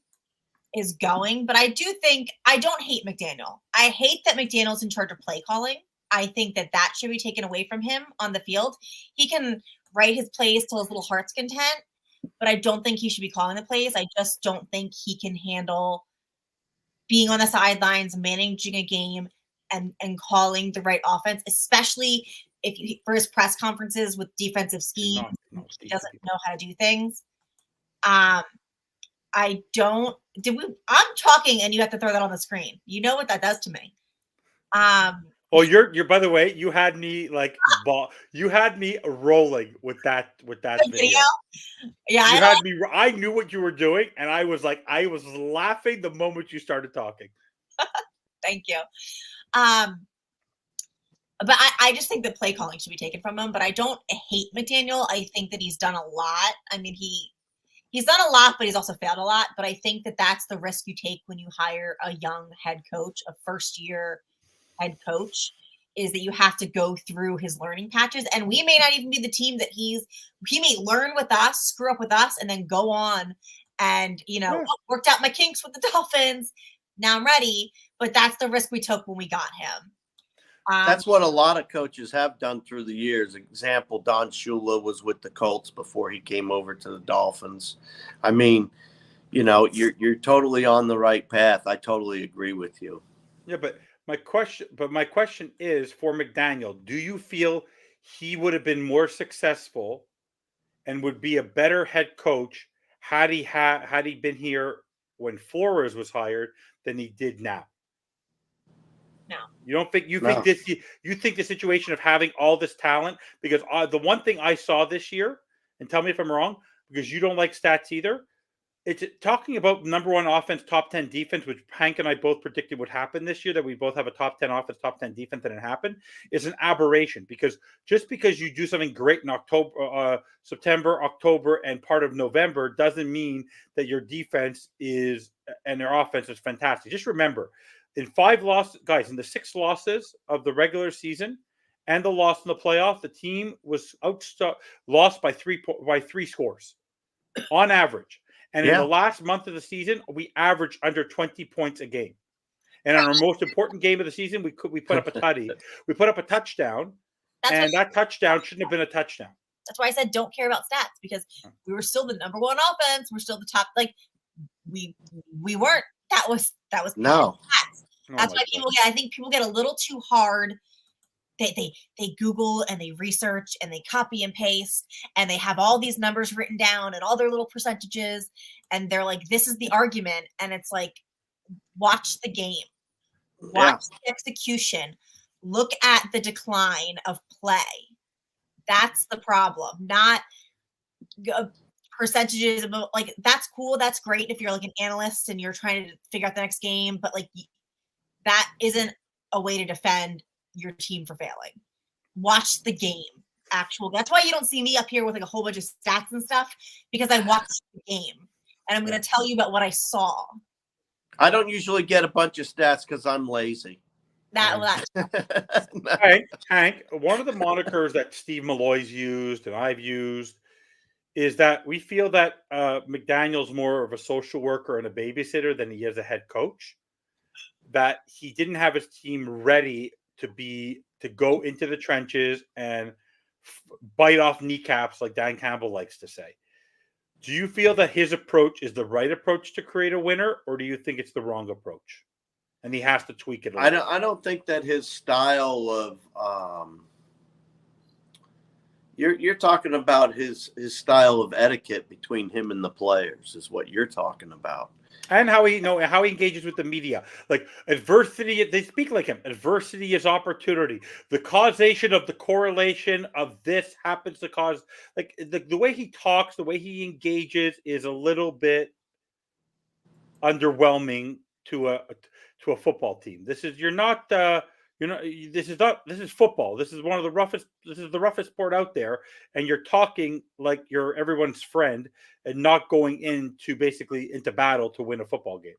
is going. But I do think I don't hate McDaniel. I hate that McDaniel's in charge of play calling. I think that should be taken away from him on the field. He can write his plays till his little heart's content, but I don't think he should be calling the plays. I just don't think he can handle being on the sidelines, managing a game, and calling the right offense, especially for his press conferences with defensive schemes. He doesn't know how to do things. I'm talking and you have to throw that on the screen. You know what that does to me. Oh, you're. By the way, you had me you had me rolling with that video. Yeah, I knew what you were doing, and I was laughing the moment you started talking. Thank you. But I just think that play calling should be taken from him. But I don't hate McDaniel. I think that he's done a lot. I mean, he's done a lot, but he's also failed a lot. But I think that that's the risk you take when you hire a young head coach, a first-year head coach, is that you have to go through his learning patches. And we may not even be the team that he may learn with us, screw up with us, and then go on and, worked out my kinks with the Dolphins. Now I'm ready. But that's the risk we took when we got him. That's what a lot of coaches have done through the years. Example, Don Shula was with the Colts before he came over to the Dolphins. I mean, you're totally on the right path. I totally agree with you. Yeah, but my question is for McDaniel, do you feel he would have been more successful and would be a better head coach had he been here when Flores was hired than he did now? No. You don't think you think the situation of having all this talent, because the one thing I saw this year, and tell me if I'm wrong, because you don't like stats either, it's talking about number one offense, top 10 defense, which Hank and I both predicted would happen this year, that we both have a top 10 offense, top 10 defense, and it happened, is an aberration. Because just because you do something great in October, September, October, and part of November doesn't mean that your defense is and their offense is fantastic. Just remember, in 5 losses, guys, in the 6 losses of the regular season and the loss in the playoff, the team was lost by 3 scores on average. And in the last month of the season, we averaged under 20 points a game. And on our most important game of the season, we put up a tutty. We put up a touchdown, and that touchdown shouldn't have been a touchdown. That's why I said don't care about stats, because we were still the number one offense. We're still the top. Like we weren't. That was no. Stats. That's why I think people get a little too hard. They Google and they research and they copy and paste and they have all these numbers written down and all their little percentages, and they're like, this is the argument. And it's like, watch the game, watch the execution, look at the decline of play. That's the problem, not percentages. Like, that's cool, that's great if you're like an analyst and you're trying to figure out the next game, but like that isn't a way to defend your team for failing. Watch the game. That's why you don't see me up here with like a whole bunch of stats and stuff, because I watched the game and I'm going to tell you about what I saw. I don't usually get a bunch of stats because I'm lazy. Hank, one of the monikers that Steve Malloy's used and I've used is that we feel that McDaniel's more of a social worker and a babysitter than he is a head coach. That he didn't have his team ready to go into the trenches and bite off kneecaps, like Dan Campbell likes to say. Do you feel that his approach is the right approach to create a winner, or do you think it's the wrong approach and he has to tweak it a little? I don't think that his style of you're talking about his style of etiquette between him and the players is what you're talking about. And how he engages with the media. Like, adversity, they speak like him. Adversity is opportunity. The causation of the correlation of this happens to cause, like, the way he talks, the way he engages is a little bit underwhelming to a football team. This is football. This is the roughest sport out there, and you're talking like you're everyone's friend and not going into battle to win a football game.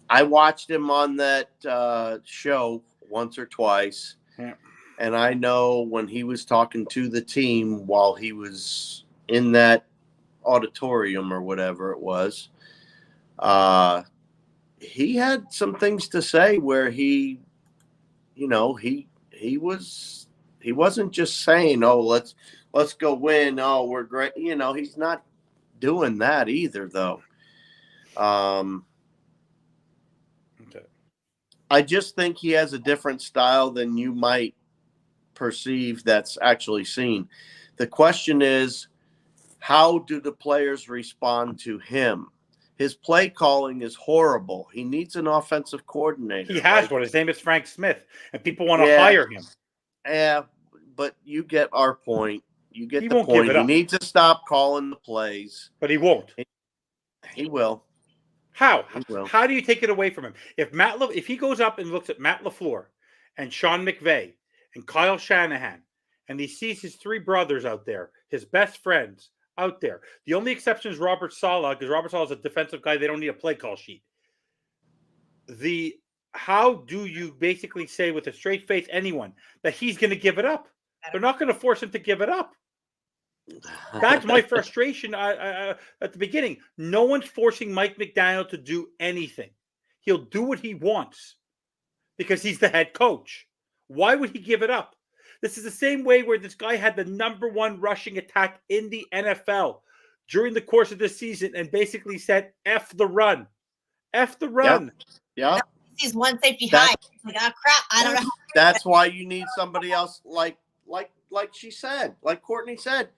I watched him on that show once or twice, and I know when he was talking to the team while he was in that auditorium or whatever it was, he had some things to say where he wasn't just saying, "Oh, let's go win. Oh, we're great." He's not doing that either, though. Okay. I just think he has a different style than you might perceive that's actually seen. The question is, how do the players respond to him? His play calling is horrible. He needs an offensive coordinator. He has one. His name is Frank Smith, and people want to hire him. Yeah, but you get our point. You get He the won't point. give it He up. needs to stop calling the plays. But he won't. He will. How? He will. How do you take it away from him? If he goes up and looks at Matt LaFleur and Sean McVay and Kyle Shanahan, and he sees his 3 brothers out there, his best friends out there. The only exception is Robert Saleh, because Robert Saleh is a defensive guy. They don't need a play call sheet. How do you basically say with a straight face anyone that he's going to give it up? They're not going to force him to give it up. That's my frustration at the beginning. No one's forcing Mike McDaniel to do anything. He'll do what he wants because he's the head coach. Why would he give it up? This is the same way where this guy had the number 1 rushing attack in the NFL during the course of this season and basically said, F the run. F the run. Yeah. He's one safety high. Like, oh, crap. I don't know. That's why you need somebody else like she said, like Courtney said.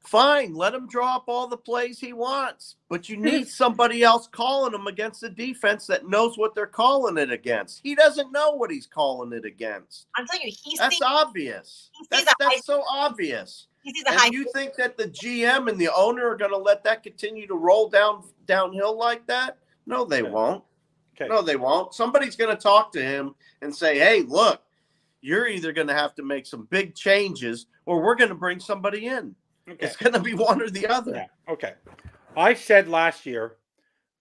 Fine, let him draw up all the plays he wants, but you need somebody else calling him against the defense that knows what they're calling it against. He doesn't know what he's calling it against. I'm telling you, That's obvious. That's so obvious. sees a high. And you think that the GM and the owner are going to let that continue to roll downhill like that? No, they won't. Okay. No, they won't. Somebody's going to talk to him and say, hey, look, you're either going to have to make some big changes or we're going to bring somebody in. Okay. It's going to be one or the other. Yeah. Okay. I said last year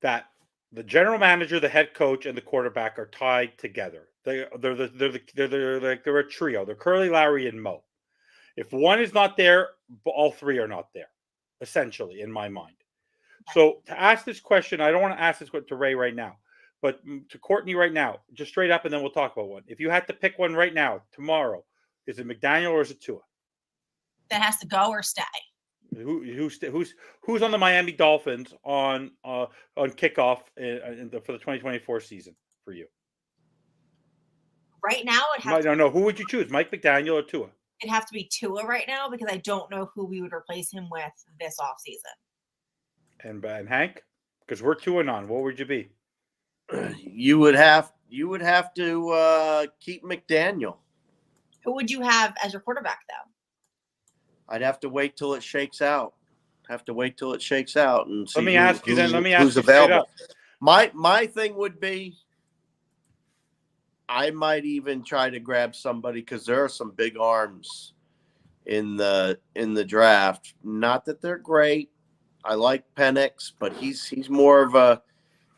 that the general manager, the head coach, and the quarterback are tied together. They're a trio. They're Curly, Larry, and Mo. If one is not there, all three are not there, essentially, in my mind. So to ask this question, I don't want to ask this to Ray right now, but to Courtney right now, just straight up, and then we'll talk about one. If you had to pick one right now, tomorrow, is it McDaniel or is it Tua? That has to go or stay. Who's on the Miami Dolphins on kickoff for the 2024 season for you? Right now, no. Who would you choose, Mike McDaniel or Tua? It'd have to be Tua right now because I don't know who we would replace him with this offseason. And Hank, because we're 2-on. What would you be? You would have to keep McDaniel. Who would you have as your quarterback, though? I'd have to wait till it shakes out. And see. Let me ask you who's available. My thing would be, I might even try to grab somebody because there are some big arms in the draft. Not that they're great. I like Penix, but he's more of a.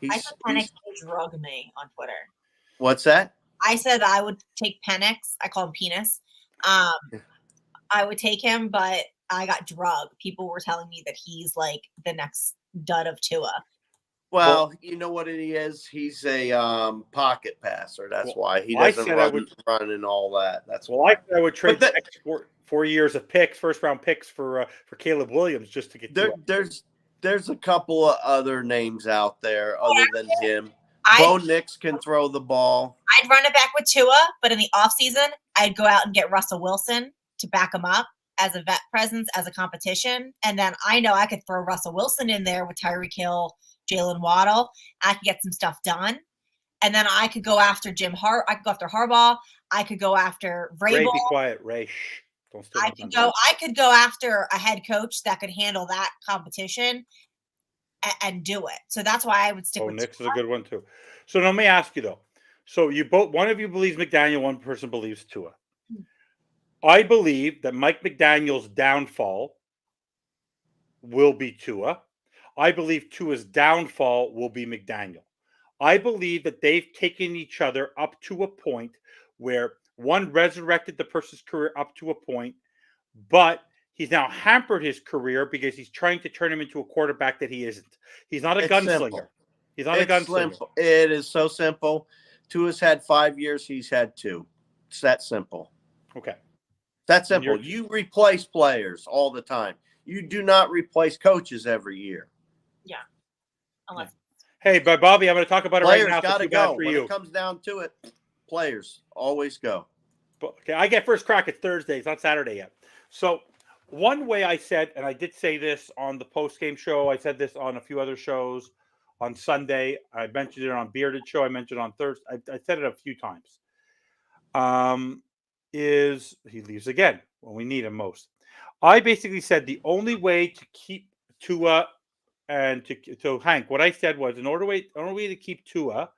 I said Penix would drug me on Twitter. What's that? I said I would take Penix. I call him Penis. I would take him, but I got drugged. People were telling me that he's like the next dud of Tua. Well, you know what he is? He's a pocket passer. That's why he doesn't run and all that. That's why. I would trade the next 4 years of picks, first round picks for Caleb Williams just to get There's a couple of other names out there other than him. Bo Nix can throw the ball. I'd run it back with Tua, but in the offseason, I'd go out and get Russell Wilson to back him up as a vet presence, as a competition. And then I know I could throw Russell Wilson in there with Tyreek Hill, Jalen Waddle. I could get some stuff done. And then I could go after I could go after Harbaugh. I could go after Vrabel. Ray, be quiet, Ray. Shh. I could go after a head coach that could handle that competition and do it. So that's why I would stick with Nix is a good one too. So let me ask you though. So one of you believes McDaniel, one person believes Tua. I believe that Mike McDaniel's downfall will be Tua. I believe Tua's downfall will be McDaniel. I believe that they've taken each other up to a point where one resurrected the person's career up to a point, but he's now hampered his career because he's trying to turn him into a quarterback that he isn't. He's not a gunslinger. Simple. He's not a gunslinger. Simple. It is so simple. Tua's had 5 years. He's had 2. It's that simple. Okay. That's simple. You replace players all the time. You do not replace coaches every year. Yeah. Unless. Hey, but Bobby, I'm going to talk about it right now. Players got to go. When it comes down to it, players always go. Okay, I get first crack at Thursday. It's not Saturday yet. So one way I said, and I did say this on the post-game show, I said this on a few other shows on Sunday. I mentioned it on Bearded Show. I mentioned it on Thursday. I said it a few times. Is he leaves again when we need him most. I basically said the only way to keep Tua and to Hank, what I said was in order way to keep Tua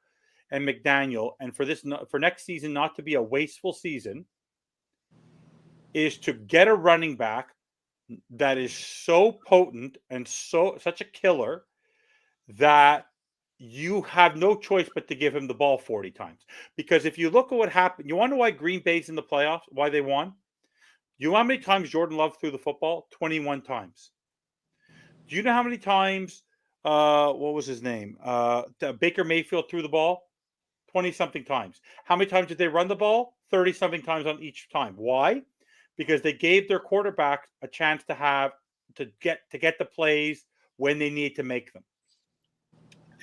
and McDaniel and for next season not to be a wasteful season is to get a running back that is so potent and such a killer that you have no choice but to give him the ball 40 times. Because if you look at what happened, you want to know why Green Bay's in the playoffs, why they won? You know how many times Jordan Love threw the football? 21 times. Do you know how many times, what was his name? Baker Mayfield threw the ball? 20-something times. How many times did they run the ball? 30-something times on each time. Why? Because they gave their quarterback a chance to get the plays when they need to make them.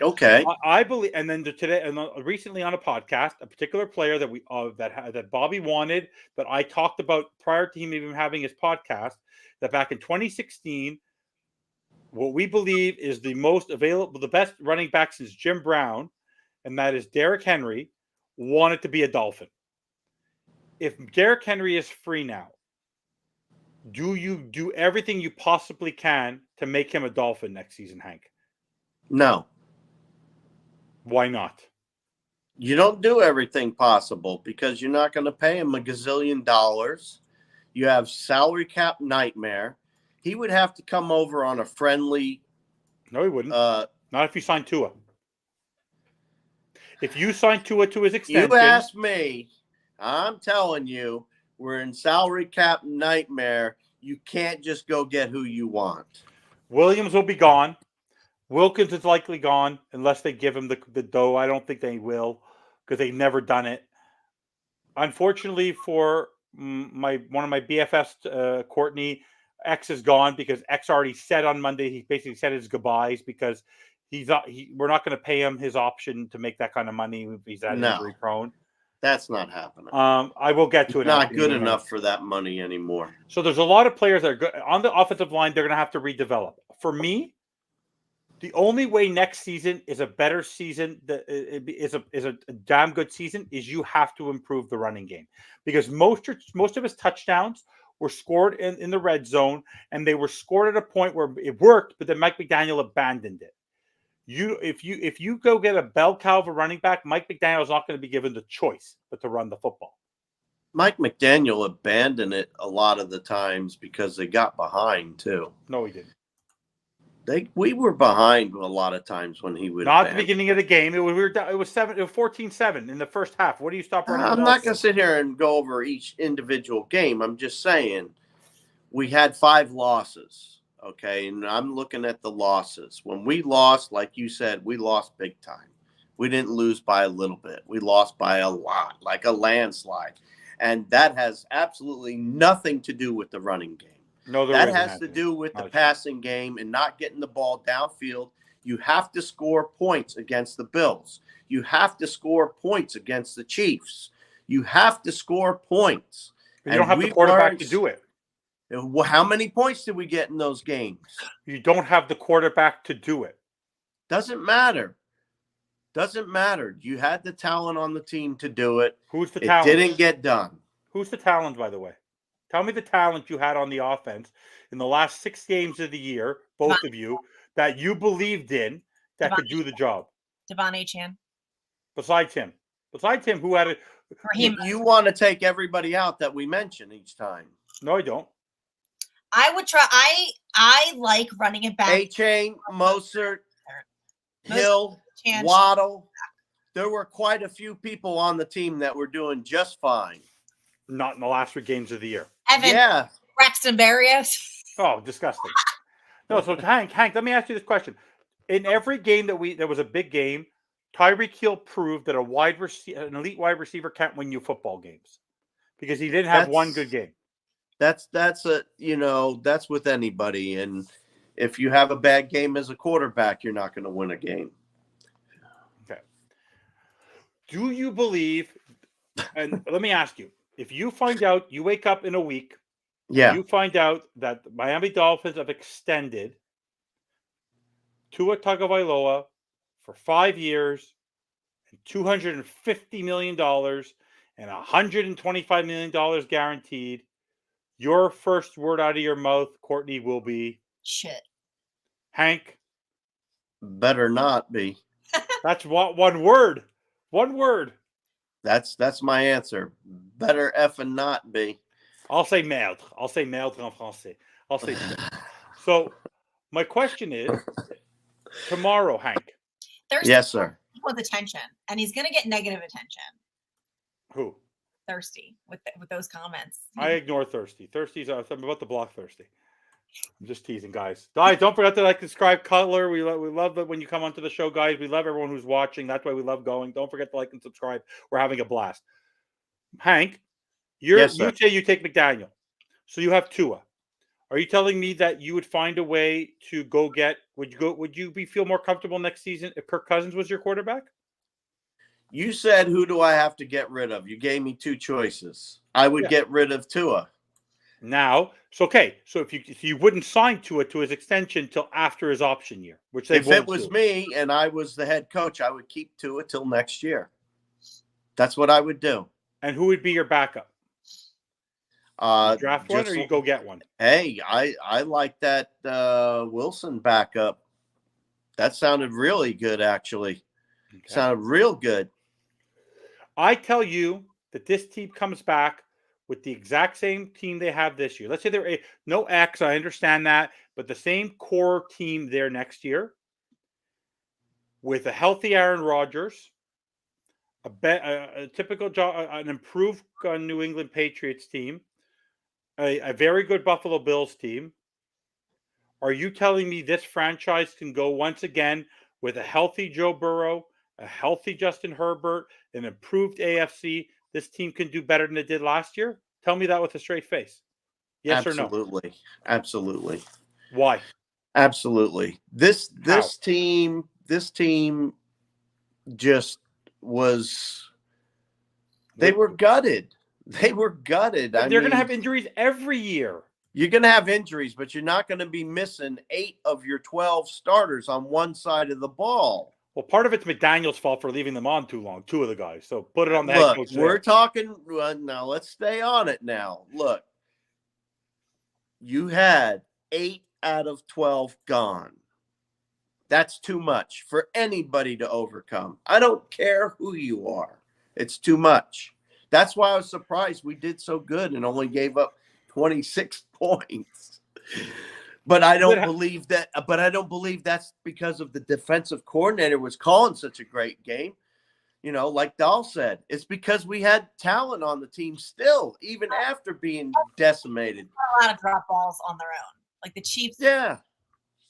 Okay. I believe, and then today, and recently on a podcast, a particular player that that Bobby wanted, that I talked about prior to him even having his podcast, that back in 2016, what we believe is the most available, the best running back since Jim Brown, and that is Derrick Henry, wanted to be a Dolphin. If Derrick Henry is free now, Do you do everything you possibly can to make him a Dolphin next season, Hank? No. Why not? You don't do everything possible because you're not going to pay him a gazillion dollars. You have salary cap nightmare. He would have to come over on a friendly. No, he wouldn't. Not if you sign Tua. If you sign Tua to his extension. You asked me. I'm telling you, we're in salary cap nightmare. You can't just go get who you want. Williams will be gone. Wilkins is likely gone unless they give him the dough. I don't think they will because they've never done it. Unfortunately for one of my BFFs, Courtney, X is gone because X already said on Monday he basically said his goodbyes because we're not going to pay him his option to make that kind of money if he's that injury prone. That's not happening. I will get to it. Not good enough for that money anymore. So there's a lot of players that are good on the offensive line. They're going to have to redevelop. For me, the only way next season is a better season, is a damn good season, is you have to improve the running game because most of his touchdowns were scored in the red zone, and they were scored at a point where it worked, but then Mike McDaniel abandoned it. If you go get a bell cow of a running back, Mike McDaniel is not going to be given the choice but to run the football. Mike McDaniel abandoned it a lot of the times because they got behind too. No, he didn't. We were behind a lot of times when he would. Not at the beginning of the game. It was 14-7 in the first half. What do you stop running? I'm not going to sit here and go over each individual game. I'm just saying we had 5 losses. Okay, and I'm looking at the losses. When we lost, like you said, we lost big time. We didn't lose by a little bit. We lost by a lot, like a landslide. And that has absolutely nothing to do with the running game. No, that has to do with the passing game and not getting the ball downfield. You have to score points against the Bills. You have to score points against the Chiefs. You have to score points. But you don't have the quarterback to do it. How many points did we get in those games? You don't have the quarterback to do it. Doesn't matter. Doesn't matter. You had the talent on the team to do it. Who's the talent? It didn't get done. Who's the talent, by the way? Tell me the talent you had on the offense in the last 6 games of the year, both of you, that you believed in that could do the job. Devon Achane. Besides him, who had it? You want to take everybody out that we mention each time. No, I don't. I would try. I like running it back. Achane, Mostert, Hill, Waddle. There were quite a few people on the team that were doing just fine. Not in the last 3 games of the year. Evan, yeah. Braxton Berrios. Oh, disgusting. No, so Hank, let me ask you this question. In every game that was a big game, Tyreek Hill proved that an elite wide receiver can't win you football games because he didn't have one good game. That's with anybody. And if you have a bad game as a quarterback, you're not going to win a game. Okay. Do you believe, and let me ask you, if you find out, you wake up in a week, you find out that the Miami Dolphins have extended Tua Tagovailoa for 5 years and $250 million and $125 million guaranteed, your first word out of your mouth, Courtney, will be shit. Hank? Better not be. That's one word. One word. That's my answer. Better effing not be. I'll say merde. I'll say merde en français. I'll say shit. So my question is, tomorrow, Hank. Yes, sir. He wants attention, and he's going to get negative attention. Who? Thirsty with those comments. I ignore Thirsty. Thirsty's I'm about to block Thirsty. I'm just teasing, guys. Guys, don't forget to like, subscribe, Cutler. We love it when you come onto the show, guys. We love everyone who's watching. That's why we love going. Don't forget to like and subscribe. We're having a blast. Hank, you say you take McDaniel, so you have Tua. Are you telling me that you would find a way to go get? Would you feel more comfortable next season if Kirk Cousins was your quarterback? You said, who do I have to get rid of? You gave me 2 choices. I would get rid of Tua. Now, so if you wouldn't sign Tua to his extension till after his option year, which they if it was me and I was the head coach, I would keep Tua till next year. That's what I would do. And who would be your backup? You draft one, or just- you go get one? Hey, I like that Wilson backup. That sounded really good, actually. Okay. Sounded real good. I tell you that this team comes back with the exact same team they have this year. Let's say they're no X, I understand that, but the same core team there next year with a healthy Aaron Rodgers, a typical an improved New England Patriots team, a very good Buffalo Bills team. Are you telling me this franchise can go once again with a healthy Joe Burrow, a healthy Justin Herbert, an improved AFC? This team can do better than it did last year? Tell me that with a straight face. Yes or no? Absolutely. Why? Absolutely. This team just was. They were gutted. They're going to have injuries every year. You're going to have injuries, but you're not going to be missing 8 of your 12 starters on one side of the ball. Well, part of it's McDaniel's fault for leaving them on too long, 2 of the guys. So put it on the head coach. We're talking now. Let's stay on it now. Look, you had 8 out of 12 gone. That's too much for anybody to overcome. I don't care who you are. It's too much. That's why I was surprised we did so good and only gave up 26 points. But I don't believe that. But I don't believe that's because of the defensive coordinator was calling such a great game. You know, like Dahl said, it's because we had talent on the team still, even after being decimated. A lot of drop balls on their own, like the Chiefs.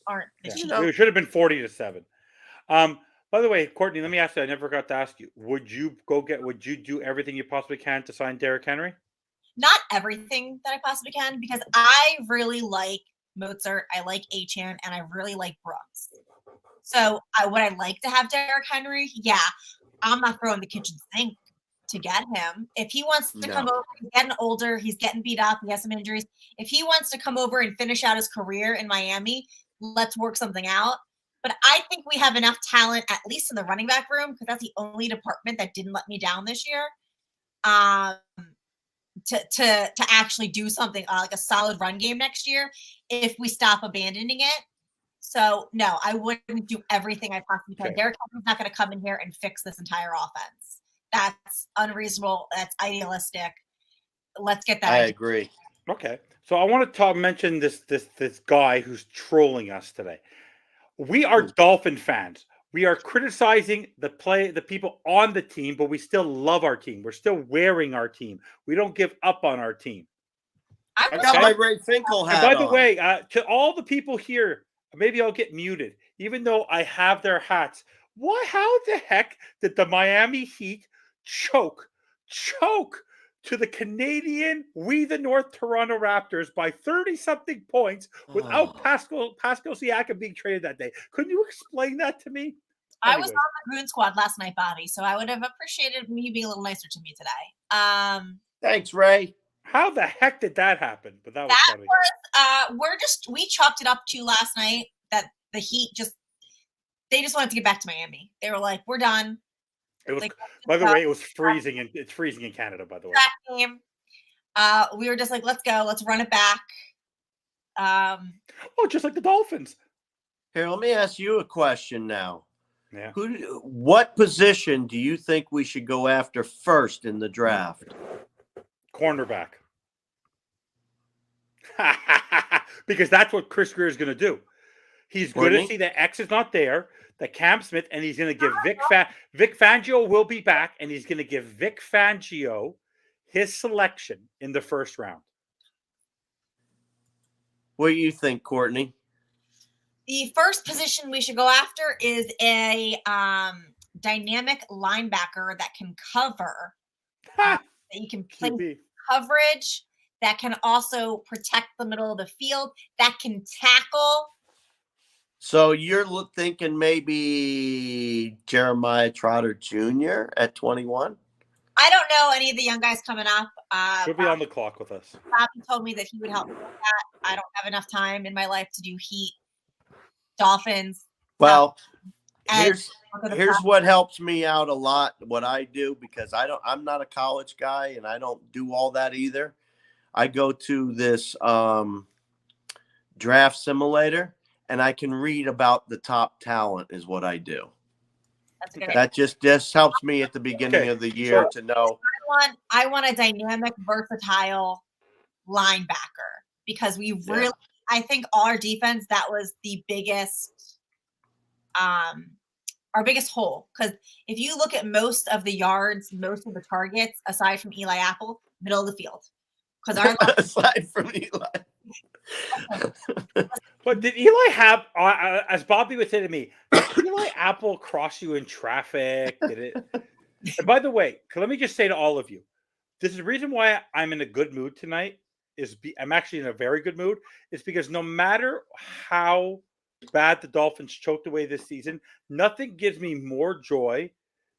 Aren't the Chiefs. It should have been 40-7. By the way, Courtney, let me ask you. I never got to ask you. Would you do everything you possibly can to sign Derrick Henry? Not everything that I possibly can, because I really like Mozart, I like Achane, and I really like Brooks. So would I like to have Derrick Henry? Yeah. I'm not throwing the kitchen sink to get him. If he wants to come over, he's getting older, he's getting beat up, he has some injuries. If he wants to come over and finish out his career in Miami, let's work something out. But I think we have enough talent, at least in the running back room, because that's the only department that didn't let me down this year, to actually do something like a solid run game next year if we stop abandoning it. So, no, I wouldn't do everything I possibly can. Okay. Derrick Henry's not going to come in here and fix this entire offense. That's unreasonable. That's idealistic. Let's get that. I agree. Okay. So I want to mention this guy who's trolling us today. We are Dolphin fans. We are criticizing the people on the team, but we still love our team. We're still wearing our team. We don't give up on our team. I got my Ray Finkel hat on. By the way, to all the people here, maybe I'll get muted, even though I have their hats. How the heck did the Miami Heat choke to the Canadian, the North Toronto Raptors by 30-something points without Pascal Siakam being traded that day? Couldn't you explain that to me? I was on the Goon Squad last night, Bobby, so I would have appreciated you being a little nicer to me today. Thanks, Ray. How the heck did that happen? But that was funny. We chalked it up to last night that the Heat they just wanted to get back to Miami. They were like, we're done. It was, by the way, it was freezing, and it's freezing in Canada, by the way. Game. We were just like, let's go, let's run it back. Just like the Dolphins. Here, let me ask you a question now. Yeah. What position do you think we should go after first in the draft? Cornerback. Because that's what Chris Greer is going to do. He's going to see that X is not there, that Cam Smith, and he's going to give Vic Fangio will be back, and he's going to give Vic Fangio his selection in the first round. What do you think, Courtney? The first position we should go after is a dynamic linebacker that can cover, that you can play coverage, that can also protect the middle of the field, that can tackle. So you're thinking maybe Jeremiah Trotter Jr. at 21? I don't know any of the young guys coming up. He'll be on the clock with us. Bobby told me that he would help me with that. I don't have enough time in my life to do Heat, Dolphins. Well, here's what helps me out a lot, what I do, because I'm not a college guy and I don't do all that either. I go to this draft simulator, and I can read about the top talent is what I do. That's good. That just helps me at the beginning of the year to know. I want a dynamic, versatile linebacker because we really, I think our defense, that was the biggest, our biggest hole. Because if you look at most of the yards, most of the targets, aside from Eli Apple, middle of the field. Because our aside from Eli. But did Eli have, as Bobby would say to me, did Eli Apple cross you in traffic? Did it? And by the way, let me just say to all of you, this is the reason why I'm in a good mood tonight. I'm actually in a very good mood. It's because no matter how bad the Dolphins choked away this season, nothing gives me more joy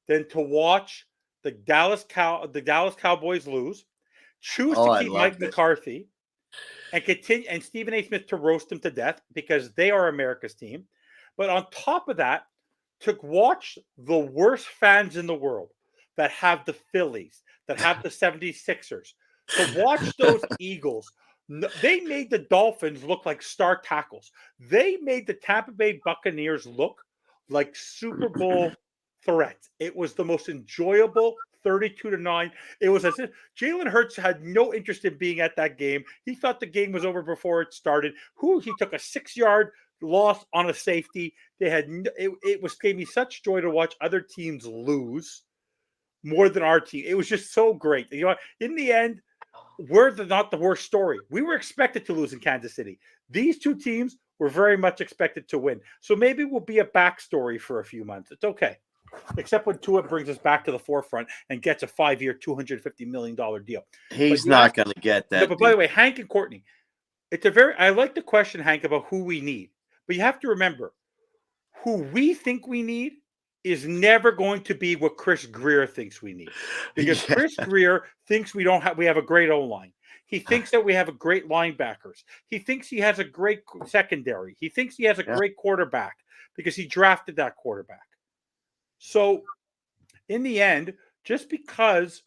than to watch the Dallas Cowboys lose, choose to keep Mike McCarthy, and continue, and Stephen A. Smith to roast them to death because they are America's team. But on top of that, to watch the worst fans in the world that have the Phillies, that have the 76ers, to watch those Eagles. They made the Dolphins look like star tackles. They made the Tampa Bay Buccaneers look like Super Bowl threats. It was the most enjoyable 32-9. It was as if Jalen Hurts had no interest in being at that game. He thought the game was over before it started. He took a 6-yard loss on a safety. It gave me such joy to watch other teams lose more than our team. It was just so great. You know, in the end, we're not the worst story. We were expected to lose in Kansas City. These two teams were very much expected to win. So maybe we'll be a backstory for a few months. It's okay. Except when Tua brings us back to the forefront and gets a 5-year, $250 million deal. He's not going to get that. No, but by the way, Hank and Courtney, I like the question, Hank, about who we need. But you have to remember, who we think we need is never going to be what Chris Greer thinks we need. Because Chris Greer thinks we have a great O-line. He thinks that we have a great linebackers. He thinks he has a great secondary. He thinks he has a great quarterback because he drafted that quarterback. So in the end, just because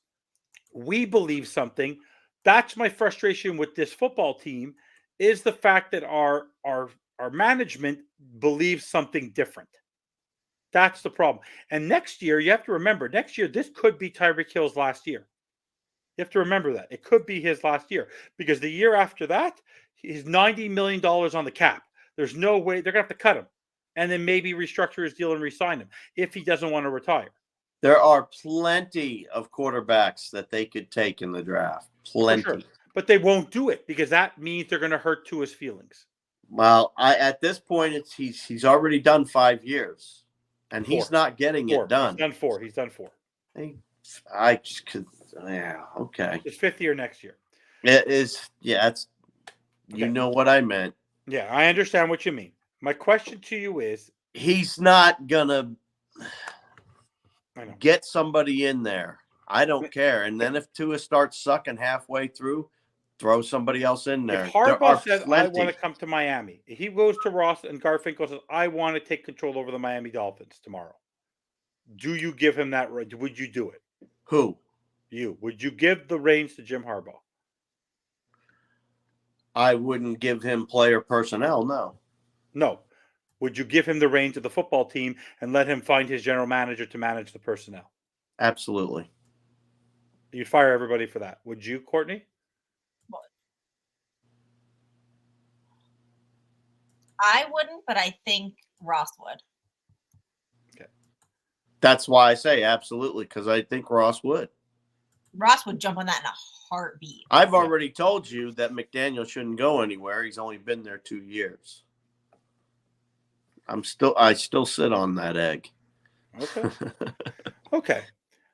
we believe something, that's my frustration with this football team, is the fact that our management believes something different. That's the problem. And next year, you have to remember, this could be Tyreek Hill's last year. You have to remember that. It could be his last year because the year after that, he's $90 million on the cap. There's no way they're going to have to cut him and then maybe restructure his deal and re-sign him if he doesn't want to retire. There are plenty of quarterbacks that they could take in the draft. Plenty. Sure. But they won't do it because that means they're going to hurt Tua's feelings. Well, at this point, he's already done 5 years. And he's not getting it done. He's done 4. I just could. Yeah. Okay. His 5th year next year. It is. Yeah. It's. You know what I meant. Yeah, I understand what you mean. My question to you is: he's not gonna get somebody in there. I don't care. And then if Tua starts sucking halfway through, throw somebody else in there. If Harbaugh says, I want to come to Miami, if he goes to Ross and Garfinkel says, I want to take control over the Miami Dolphins tomorrow, do you give him that right? Would you do it? Who? You. Would you give the reins to Jim Harbaugh? I wouldn't give him player personnel, no. No. Would you give him the reins of the football team and let him find his general manager to manage the personnel? Absolutely. You'd fire everybody for that. Would you, Courtney? I wouldn't, but I think Ross would. Okay. That's why I say absolutely, because I think Ross would. Ross would jump on that in a heartbeat. I've already told you that McDaniel shouldn't go anywhere. He's only been there 2 years. I still sit on that egg. Okay. Okay.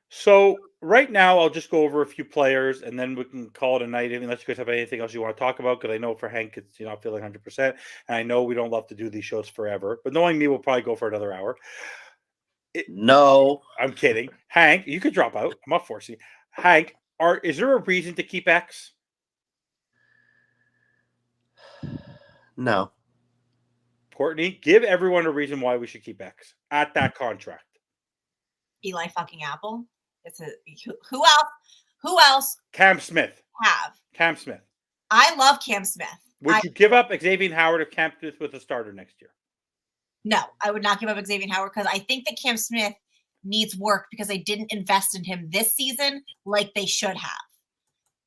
So right now I'll just go over a few players and then we can call it a night unless you guys have anything else you want to talk about, because I know for Hank it's not feeling 100%. And I know we don't love to do these shows forever, but knowing me, we'll probably go for another hour. No. I'm kidding. Hank, you could drop out. I'm not forcing you. Hank, is there a reason to keep X? No. Courtney, give everyone a reason why we should keep X at that contract. Eli fucking Apple. Who else? Cam Smith. have? Cam Smith. I love Cam Smith. Would you give up Xavier Howard if Cam Smith was a starter next year? No, I would not give up Xavier Howard because I think that Cam Smith needs work because they didn't invest in him this season like they should have.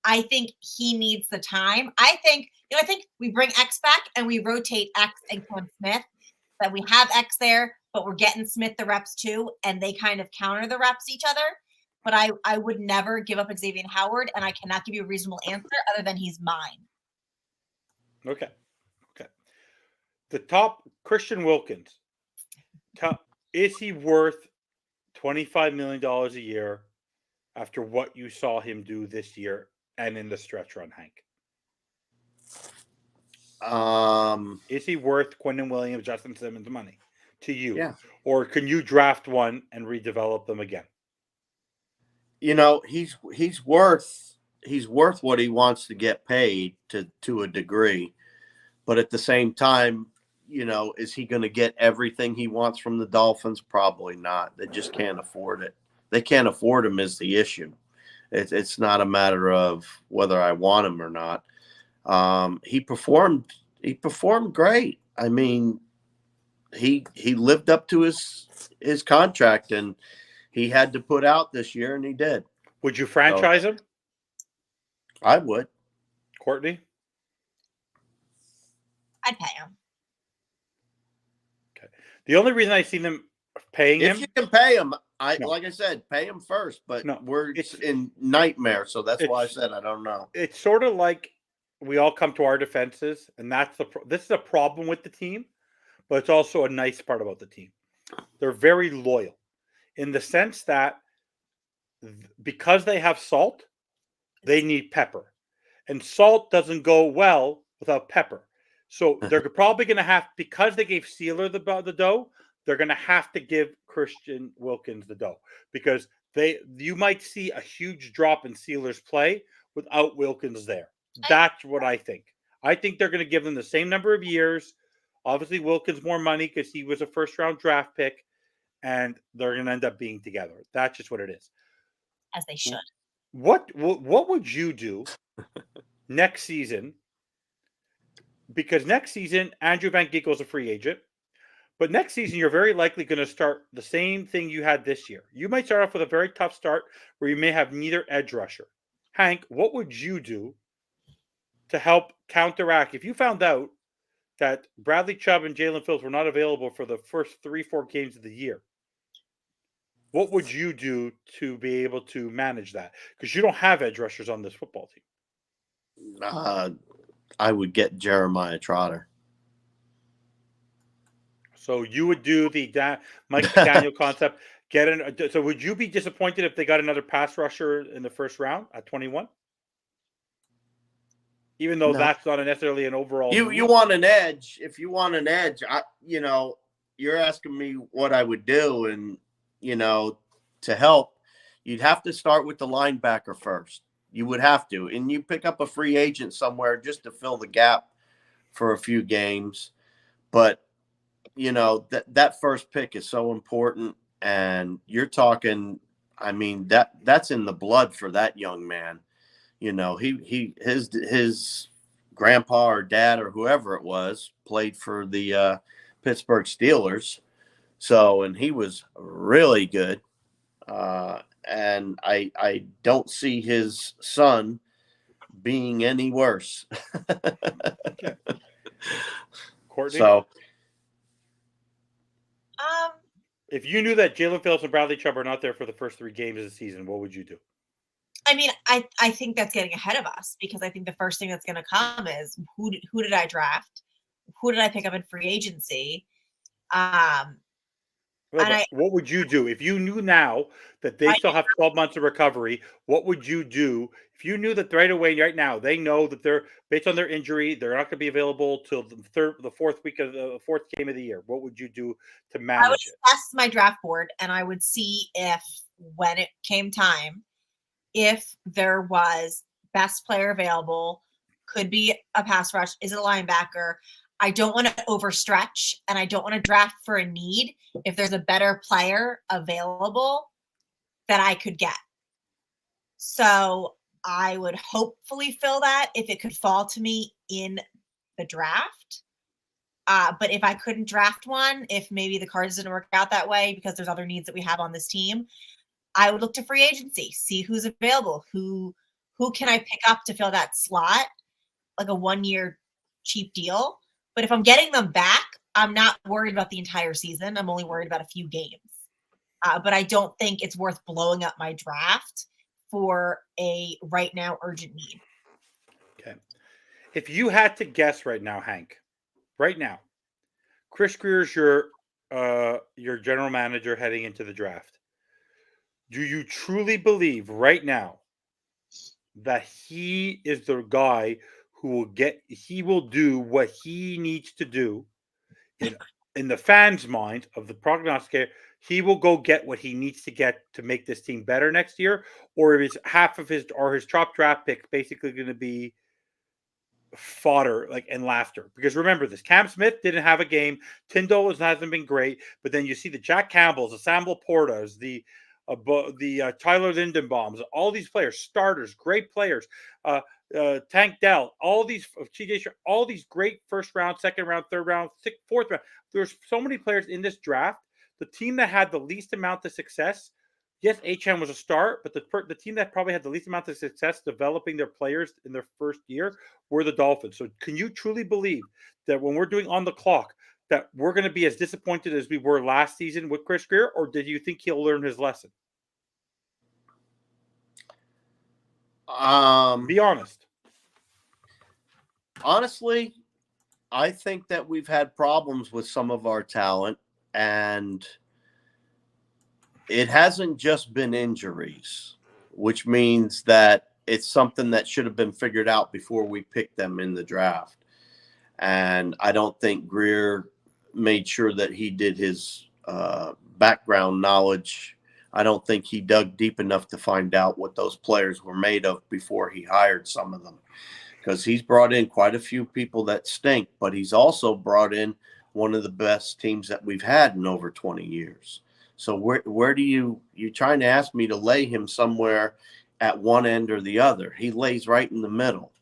I think he needs the time. I think we bring X back and we rotate X and Cam Smith. That we have X there, but we're getting Smith the reps too, and they kind of counter the reps each other. But I would never give up Xavier Howard, and I cannot give you a reasonable answer other than he's mine. Okay. The top, Christian Wilkins. Is he worth $25 million a year after what you saw him do this year and in the stretch run, Hank? Is he worth Quentin Williams, Justin Simmons money to you? Yeah. Or can you draft one and redevelop them again? He's worth what he wants to get paid to a degree, but at the same time, is he going to get everything he wants from the Dolphins? Probably not. They just can't afford it. They can't afford him is the issue. It's not a matter of whether I want him or not. He performed great. I mean, he lived up to his contract, and he had to put out this year, and he did. Would you franchise him? I would. Courtney? I'd pay him. Okay. The only reason I see them paying him, if you can pay him, like I said, pay him first. But we're in nightmare, so that's why I said I don't know. It's sort of like we all come to our defenses, and this is a problem with the team, but it's also a nice part about the team. They're very loyal in the sense that because they have salt, they need pepper, and salt doesn't go well without pepper. So they're probably going to have, because they gave Sealer the dough, they're going to have to give Christian Wilkins the dough because you might see a huge drop in Sealer's play without Wilkins there. That's what I think. I think they're going to give them the same number of years. Obviously, Wilkins more money because he was a first-round draft pick, and they're going to end up being together. That's just what it is. As they should. What would you do next season? Because next season, Andrew Van Ginkel is a free agent. But next season, you're very likely going to start the same thing you had this year. You might start off with a very tough start where you may have neither edge rusher. Hank, what would you do to help counteract if you found out that Bradley Chubb and Jalen Phillips were not available for the first 3-4 games of the year? What would you do to be able to manage that? Because you don't have edge rushers on this football team. I would get Jeremiah Trotter. So you would do the Mike McDaniel concept. So would you be disappointed if they got another pass rusher in the first round at 21? Even though that's not necessarily an overall. You want an edge. If you want an edge, you're asking me what I would do, and to help, you'd have to start with the linebacker first. You would have to, and you pick up a free agent somewhere just to fill the gap for a few games. But that first pick is so important, and you're talking. I mean that's in the blood for that young man. His grandpa or dad or whoever it was played for the Pittsburgh Steelers, and he was really good. And I don't see his son being any worse. Okay. Courtney? So, if you knew that Jalen Phillips and Bradley Chubb are not there for the first 3 games of the season, what would you do? I mean, I think that's getting ahead of us because I think the first thing that's going to come is who did I draft? Who did I pick up in free agency? What would you do if you knew now that they still have 12 months of recovery? What would you do if you knew that right away, right now, they know that they're based on their injury, they're not going to be available till the fourth week of the fourth game of the year? What would you do to manage it? I would test my draft board and I would see if, when it came time, if there was best player available, could be a pass rush, is it a linebacker? I don't want to overstretch, and I don't want to draft for a need if there's a better player available that I could get. So I would hopefully fill that if it could fall to me in the draft. But if I couldn't draft one, if maybe the cards didn't work out that way because there's other needs that we have on this team, I would look to free agency, see who's available, who can I pick up to fill that slot, like a 1-year cheap deal. But if I'm getting them back, I'm not worried about the entire season. I'm only worried about a few games. But I don't think it's worth blowing up my draft for a right now urgent need. Okay. If you had to guess right now, Hank, right now, Chris Greer's your general manager heading into the draft. Do you truly believe right now that he is the guy who will do what he needs to do in the fans' minds of the prognosticator? He will go get what he needs to get to make this team better next year, or is half of his top draft pick basically going to be fodder and laughter? Because remember this, Cam Smith didn't have a game, Tyndall hasn't been great, but then you see the Jack Campbells, the Sam Laportas, the Tyler Lindenbaums, all these players, starters, great players, Tank Dell, all these all these great first round, second round, third round, fourth round. There's so many players in this draft. The team that had the least amount of success, yes, HM was a start, but the team that probably had the least amount of success developing their players in their first year were the Dolphins. So can you truly believe that when we're doing on the clock that we're going to be as disappointed as we were last season with Chris Greer, or did you think he'll learn his lesson? Be honest. Honestly, I think that we've had problems with some of our talent, and it hasn't just been injuries, which means that it's something that should have been figured out before we picked them in the draft. And I don't think Greer made sure that he did his background knowledge. I don't think he dug deep enough to find out what those players were made of before he hired some of them, because he's brought in quite a few people that stink, but he's also brought in one of the best teams that we've had in over 20 years. So where do you're trying to ask me to lay him somewhere at one end or the other? He lays right in the middle,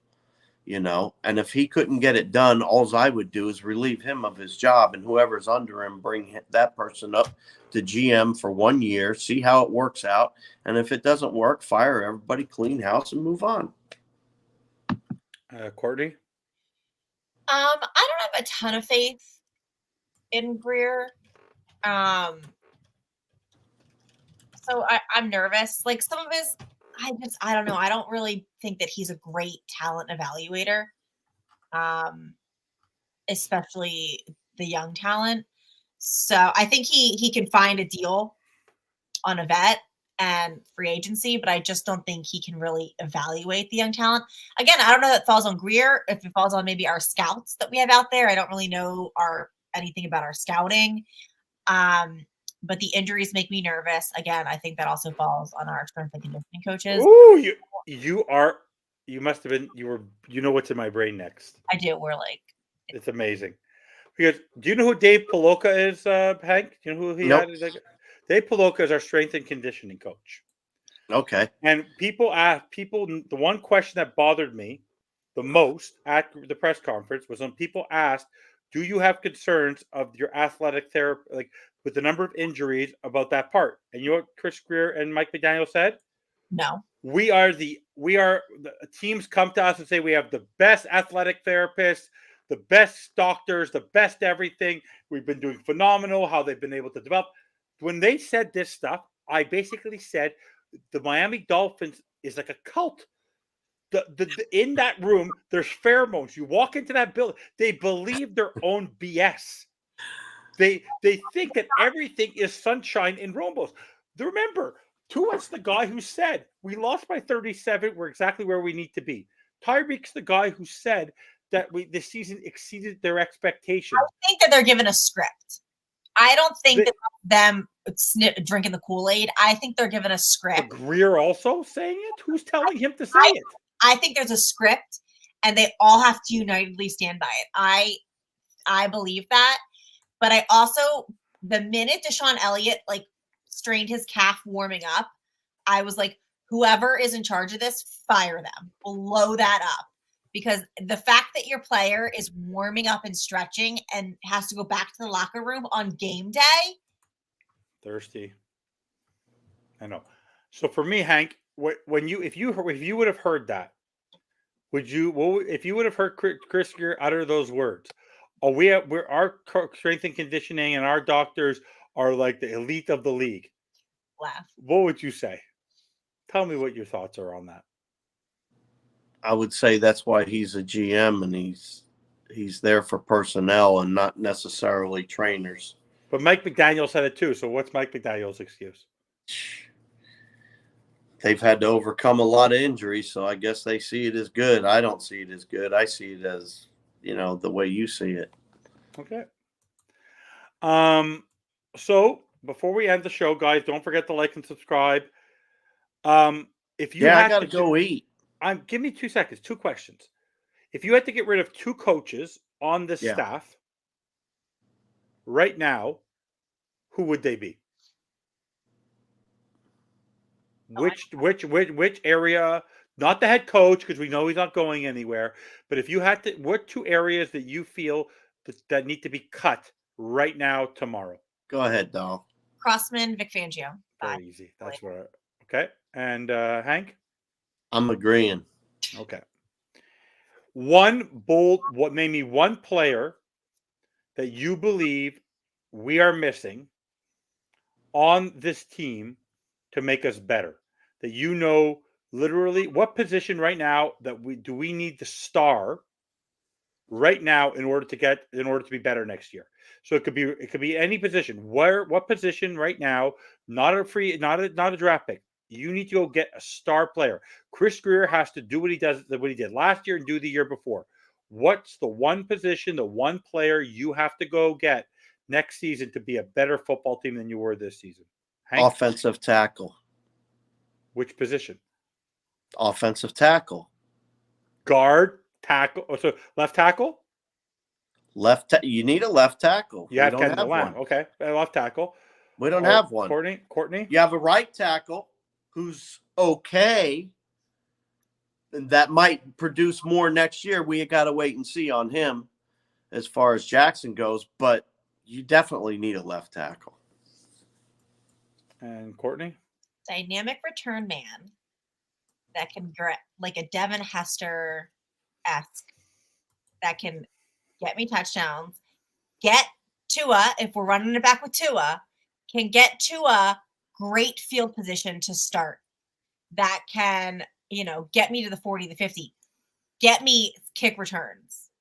and if he couldn't get it done, all I would do is relieve him of his job, and whoever's under him, bring that person up to GM for 1 year, see how it works out. And if it doesn't work, fire everybody, clean house, and move on. Courtney? I don't have a ton of faith in Greer. So I'm nervous. Some of his, I don't know. I don't really think that he's a great talent evaluator, especially the young talent. So I think he can find a deal on a vet and free agency, but I just don't think he can really evaluate the young talent. Again, I don't know if it falls on Greer, if it falls on maybe our scouts that we have out there. I don't really know anything about our scouting. But the injuries make me nervous. Again, I think that also falls on our strength and conditioning coaches. Ooh, you must have been, what's in my brain next. I do. It's amazing. Because do you know who Dave Paloka is, Hank? Do you know who he Nope. is? Dave Paloka is our strength and conditioning coach. Okay. And the one question that bothered me the most at the press conference was when people asked, do you have concerns of your athletic therapy, with the number of injuries about that part? And you know what Chris Greer and Mike McDaniel said? No. Teams come to us and say we have the best athletic therapists, the best doctors, the best everything. We've been doing phenomenal, how they've been able to develop. When they said this stuff, I basically said the Miami Dolphins is like a cult. In that room, there's pheromones. You walk into that building, they believe their own BS. They think that everything is sunshine and rainbows. Remember, Tua's the guy who said, we lost by 37. We're exactly where we need to be. Tyreek's the guy who said that this season exceeded their expectations. I think that they're given a script. I don't think that them drinking the Kool-Aid. I think they're given a script. Greer also saying it? Who's telling him to say it? I think there's a script, and they all have to unitedly stand by it. I believe that. But I also, the minute Deshaun Elliott strained his calf warming up, I was like, whoever is in charge of this, fire them, blow that up. Because the fact that your player is warming up and stretching and has to go back to the locker room on game day. Thirsty. I know. So for me, Hank, if you would have heard that, if you would have heard Chris Greer utter those words, our strength and conditioning and our doctors are like the elite of the league. Laugh. What would you say? Tell me what your thoughts are on that. I would say that's why he's a GM and he's there for personnel and not necessarily trainers. But Mike McDaniel said it too. So what's Mike McDaniel's excuse? They've had to overcome a lot of injuries, so I guess they see it as good. I don't see it as good. I see it as, the way you see it. Okay. So before we end the show, guys, don't forget to like and subscribe. If you I gotta go eat. Give me 2 seconds. 2 questions. If you had to get rid of 2 coaches on this staff right now, who would they be? Which area? Not the head coach, because we know he's not going anywhere. But if you had to, what 2 areas that you feel that need to be cut right now, tomorrow? Go ahead, doll. Crossman, Vic Fangio. Very easy. That's what. Okay. And Hank? I'm agreeing. Okay. Name me one player that you believe we are missing on this team to make us better. That literally what position right now that we need the star right now in order to be better next year. So it could be any position. What position right now, not a draft pick. You need to go get a star player. Chris Greer has to do what he did last year and do the year before. What's the one position, the one player you have to go get next season to be a better football team than you were this season? Hank? Offensive tackle. Which position? Offensive tackle. Guard, tackle. So left tackle? You need a left tackle. You have Kendall Lamb. Okay, left tackle. We don't have one. Courtney? You have a right tackle who's okay, and that might produce more next year. We got to wait and see on him as far as Jackson goes, but you definitely need a left tackle. And Courtney? Dynamic return man that can like a Devin Hester-esque that can get me touchdowns, get Tua, if we're running it back with Tua, can get Tua great field position to start. That can, get me to the 40, the 50, get me kick returns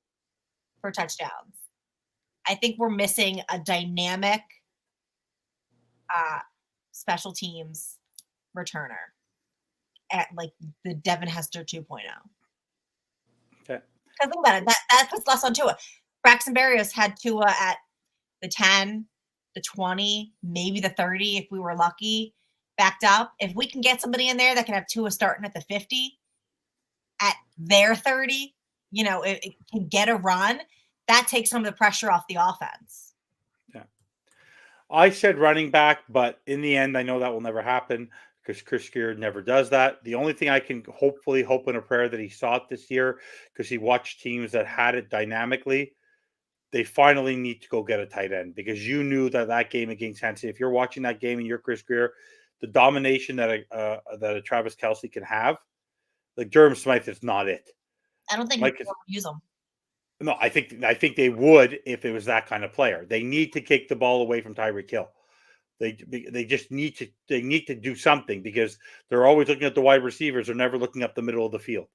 for touchdowns. I think we're missing a dynamic special teams returner at like the Devin Hester 2.0. Okay. Because think about it, that puts less on Tua. Braxton Berrios had Tua at the 10, the 20, maybe the 30 if we were lucky, backed up. If we can get somebody in there that can have Tua starting at the 50, at their 30, it can get a run, that takes some of the pressure off the offense. Yeah. I said running back, but in the end, I know that will never happen because Chris Greer never does that. The only thing I can hopefully hope in a prayer that he saw it this year, because he watched teams that had it dynamically, they finally need to go get a tight end, because you knew that game against Kansas City, if you're watching that game and you're Chris Greer, the domination that a Travis Kelce can have, like Durham Smythe is not it. I don't think we would use them. No, I think they would if it was that kind of player. They need to take the ball away from Tyreek Hill. They just need to do something, because they're always looking at the wide receivers. They're never looking up the middle of the field.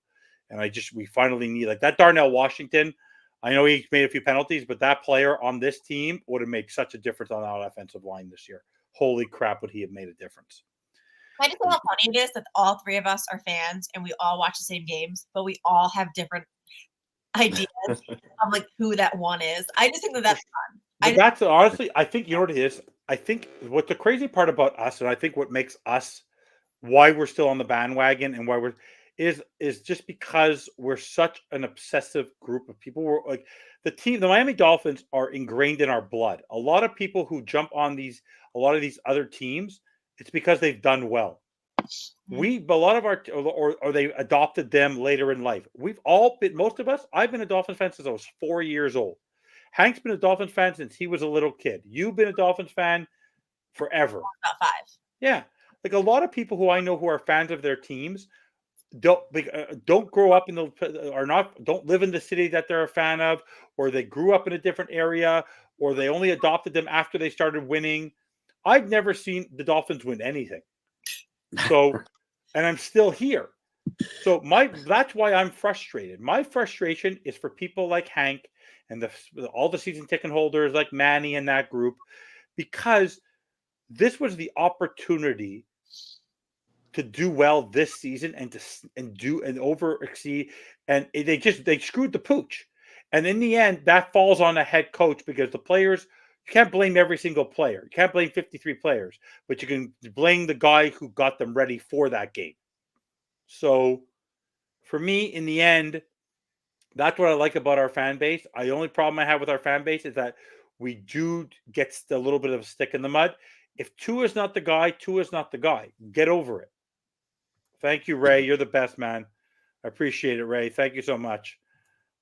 And we finally need, like, that Darnell Washington. I know he made a few penalties, but that player on this team would have made such a difference on that offensive line this year. Holy crap, would he have made a difference. I just know how funny it is that all 3 of us are fans and we all watch the same games, but we all have different ideas of like who that one is. I just think that's fun. But that's honestly, I think, you know what it is? I think what the crazy part about us, and I think what makes us, why we're still on the bandwagon and why is just because we're such an obsessive group of people. We're like the Miami Dolphins are ingrained in our blood. A lot of people who jump on a lot of these other teams, it's because they've done well. a lot of our, or they adopted them later in life. We've all been, most of us, I've been a Dolphins fan since I was 4 years old. Hank's been a Dolphins fan since he was a little kid. You've been a Dolphins fan forever. About 5. Yeah. Like a lot of people who I know who are fans of their teams don't grow up in don't live in the city that they're a fan of, or they grew up in a different area, or they only adopted them after they started winning. I've never seen the Dolphins win anything. So, and I'm still here. So that's why I'm frustrated. My frustration is for people like Hank and all the season ticket holders like Manny and that group, because this was the opportunity to do well this season and over exceed, and they screwed the pooch. And in the end, that falls on the head coach, because the players, you can't blame every single player. You can't blame 53 players, but you can blame the guy who got them ready for that game. So for me, in the end, that's what I like about our fan base. The only problem I have with our fan base is that we do get a little bit of a stick in the mud. If Tua is not the guy, Tua is not the guy. Get over it. Thank you, Ray. You're the best, man. I appreciate it, Ray. Thank you so much.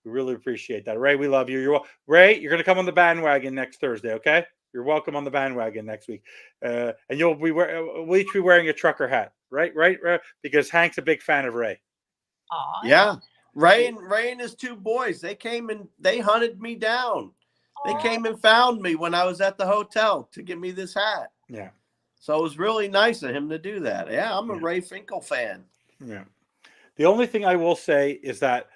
We really appreciate that. Ray, we love you. Ray, you're going to come on the bandwagon next Thursday, okay? You're welcome on the bandwagon next week. And we'll each be wearing a trucker hat, right? Because Hank's a big fan of Ray. Aww. Yeah. Ray and his 2 boys, they came and they hunted me down. They came and found me when I was at the hotel to give me this hat. Yeah. So it was really nice of him to do that. Yeah, I'm a Ray Finkel fan. Yeah. The only thing I will say is that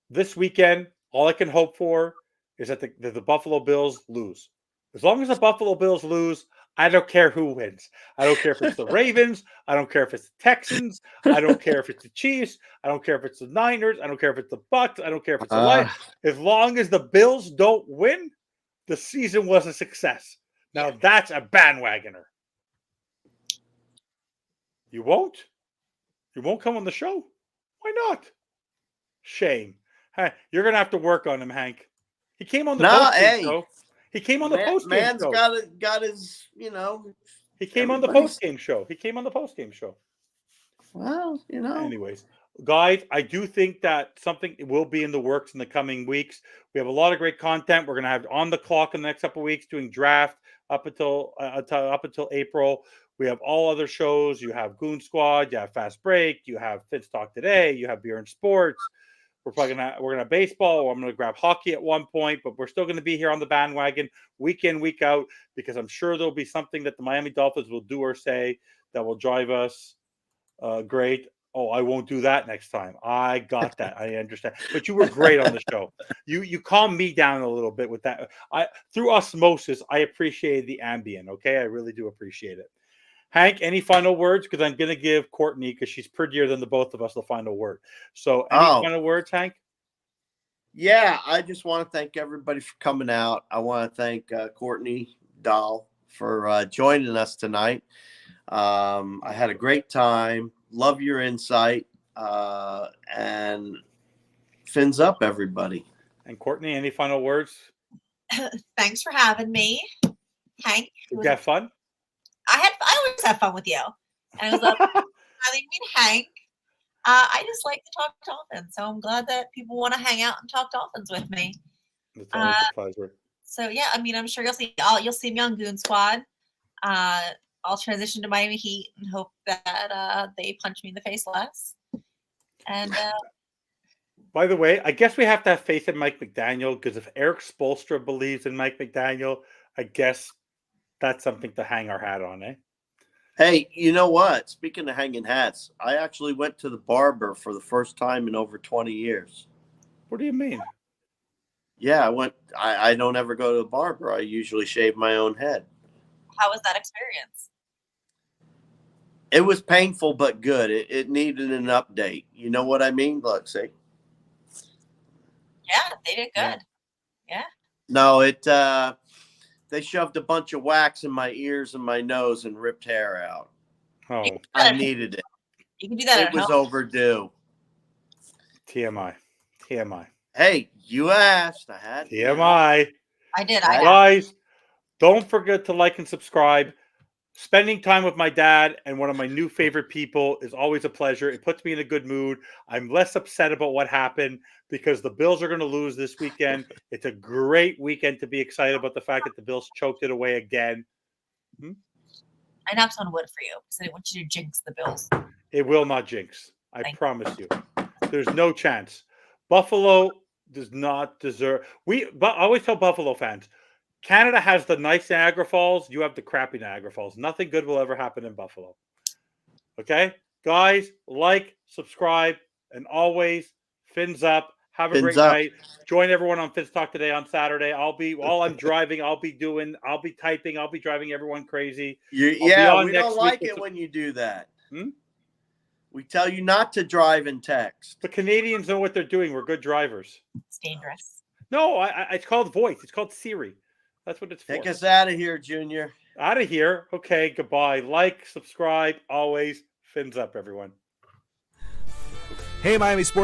this weekend, all I can hope for is that the Buffalo Bills lose. As long as the Buffalo Bills lose, I don't care who wins. I don't care if it's the Ravens. I don't care if it's the Texans. I don't care if it's the Chiefs. I don't care if it's the Niners. I don't care if it's the Bucks. I don't care if it's the Lions. As long as the Bills don't win, the season was a success. Now that's a bandwagoner. You won't? You won't come on the show? Why not? Shame. Hey, you're going to have to work on him, Hank. He came on the post-game show. He came on the post-game show. Man's got his, He came on the post-game show. Well, Anyways, guys, I do think that something will be in the works in the coming weeks. We have a lot of great content. We're going to have on the clock in the next couple of weeks doing draft up until April. We have all other shows. You have Goon Squad, you have Fast Break, you have Fins Talk Today, you have Beer and Sports. We're gonna have baseball. I'm gonna grab hockey at one point, but we're still gonna be here on the bandwagon week in, week out, because I'm sure there'll be something that the Miami Dolphins will do or say that will drive us great. Oh, I won't do that next time. I got that. I understand. But you were great on the show. You calmed me down a little bit with that. Through osmosis, I appreciated the Ambien. Okay, I really do appreciate it. Hank, any final words? Because I'm going to give Courtney, because she's prettier than the both of us, the final word. So any final words, Hank? Yeah, I just want to thank everybody for coming out. I want to thank Courtney Dahl for joining us tonight. I had a great time. Love your insight. And fins up, everybody. And Courtney, any final words? Thanks for having me, Hank. Did you have fun? I always have fun with you. And I was like, having me, Hank. I just like to talk Dolphins, so I'm glad that people want to hang out and talk Dolphins with me. It's always a pleasure. So yeah, I mean, I'm sure you'll see me on Goon Squad. I'll transition to Miami Heat and hope that they punch me in the face less. And by the way, I guess we have to have faith in Mike McDaniel, because if Eric Spoelstra believes in Mike McDaniel, I guess that's something to hang our hat on, eh? Hey, you know what? Speaking of hanging hats, I actually went to the barber for the first time in over 20 years. What do you mean? Yeah, I went. I don't ever go to the barber. I usually shave my own head. How was that experience? It was painful but good. It needed an update. You know what I mean? Look, see? Yeah, they did good. Yeah. No, they shoved a bunch of wax in my ears and my nose and ripped hair out. Oh, I needed it. You can do that. It was overdue. TMI. Hey, you asked. I had TMI. I did. Guys, don't forget to like and subscribe. spending time with my dad and one of my new favorite people is always a pleasure. It puts me in a good mood. I'm less upset about what happened because the Bills are going to lose this weekend. It's a great weekend to be excited about the fact that the Bills choked it away again. I knocked on wood for you because I didn't want you to jinx the Bills. It will not jinx. I promise you. There's no chance. Buffalo does not deserve. But I always tell Buffalo fans, Canada has the nice Niagara Falls. You have the crappy Niagara Falls. Nothing good will ever happen in Buffalo. Okay? Guys, like, subscribe, and always fins up. Have a great night. Join everyone on Fins Talk today on Saturday. While I'm driving, I'll be typing, I'll be driving everyone crazy. We don't like it when you do that. We tell you not to drive and text. The Canadians know what they're doing. We're good drivers. It's dangerous. No, it's called voice. It's called Siri. That's what it's for. Take us out of here, Junior. Out of here. Okay, goodbye. Like, subscribe, always. Fins up, everyone. Hey, Miami Sports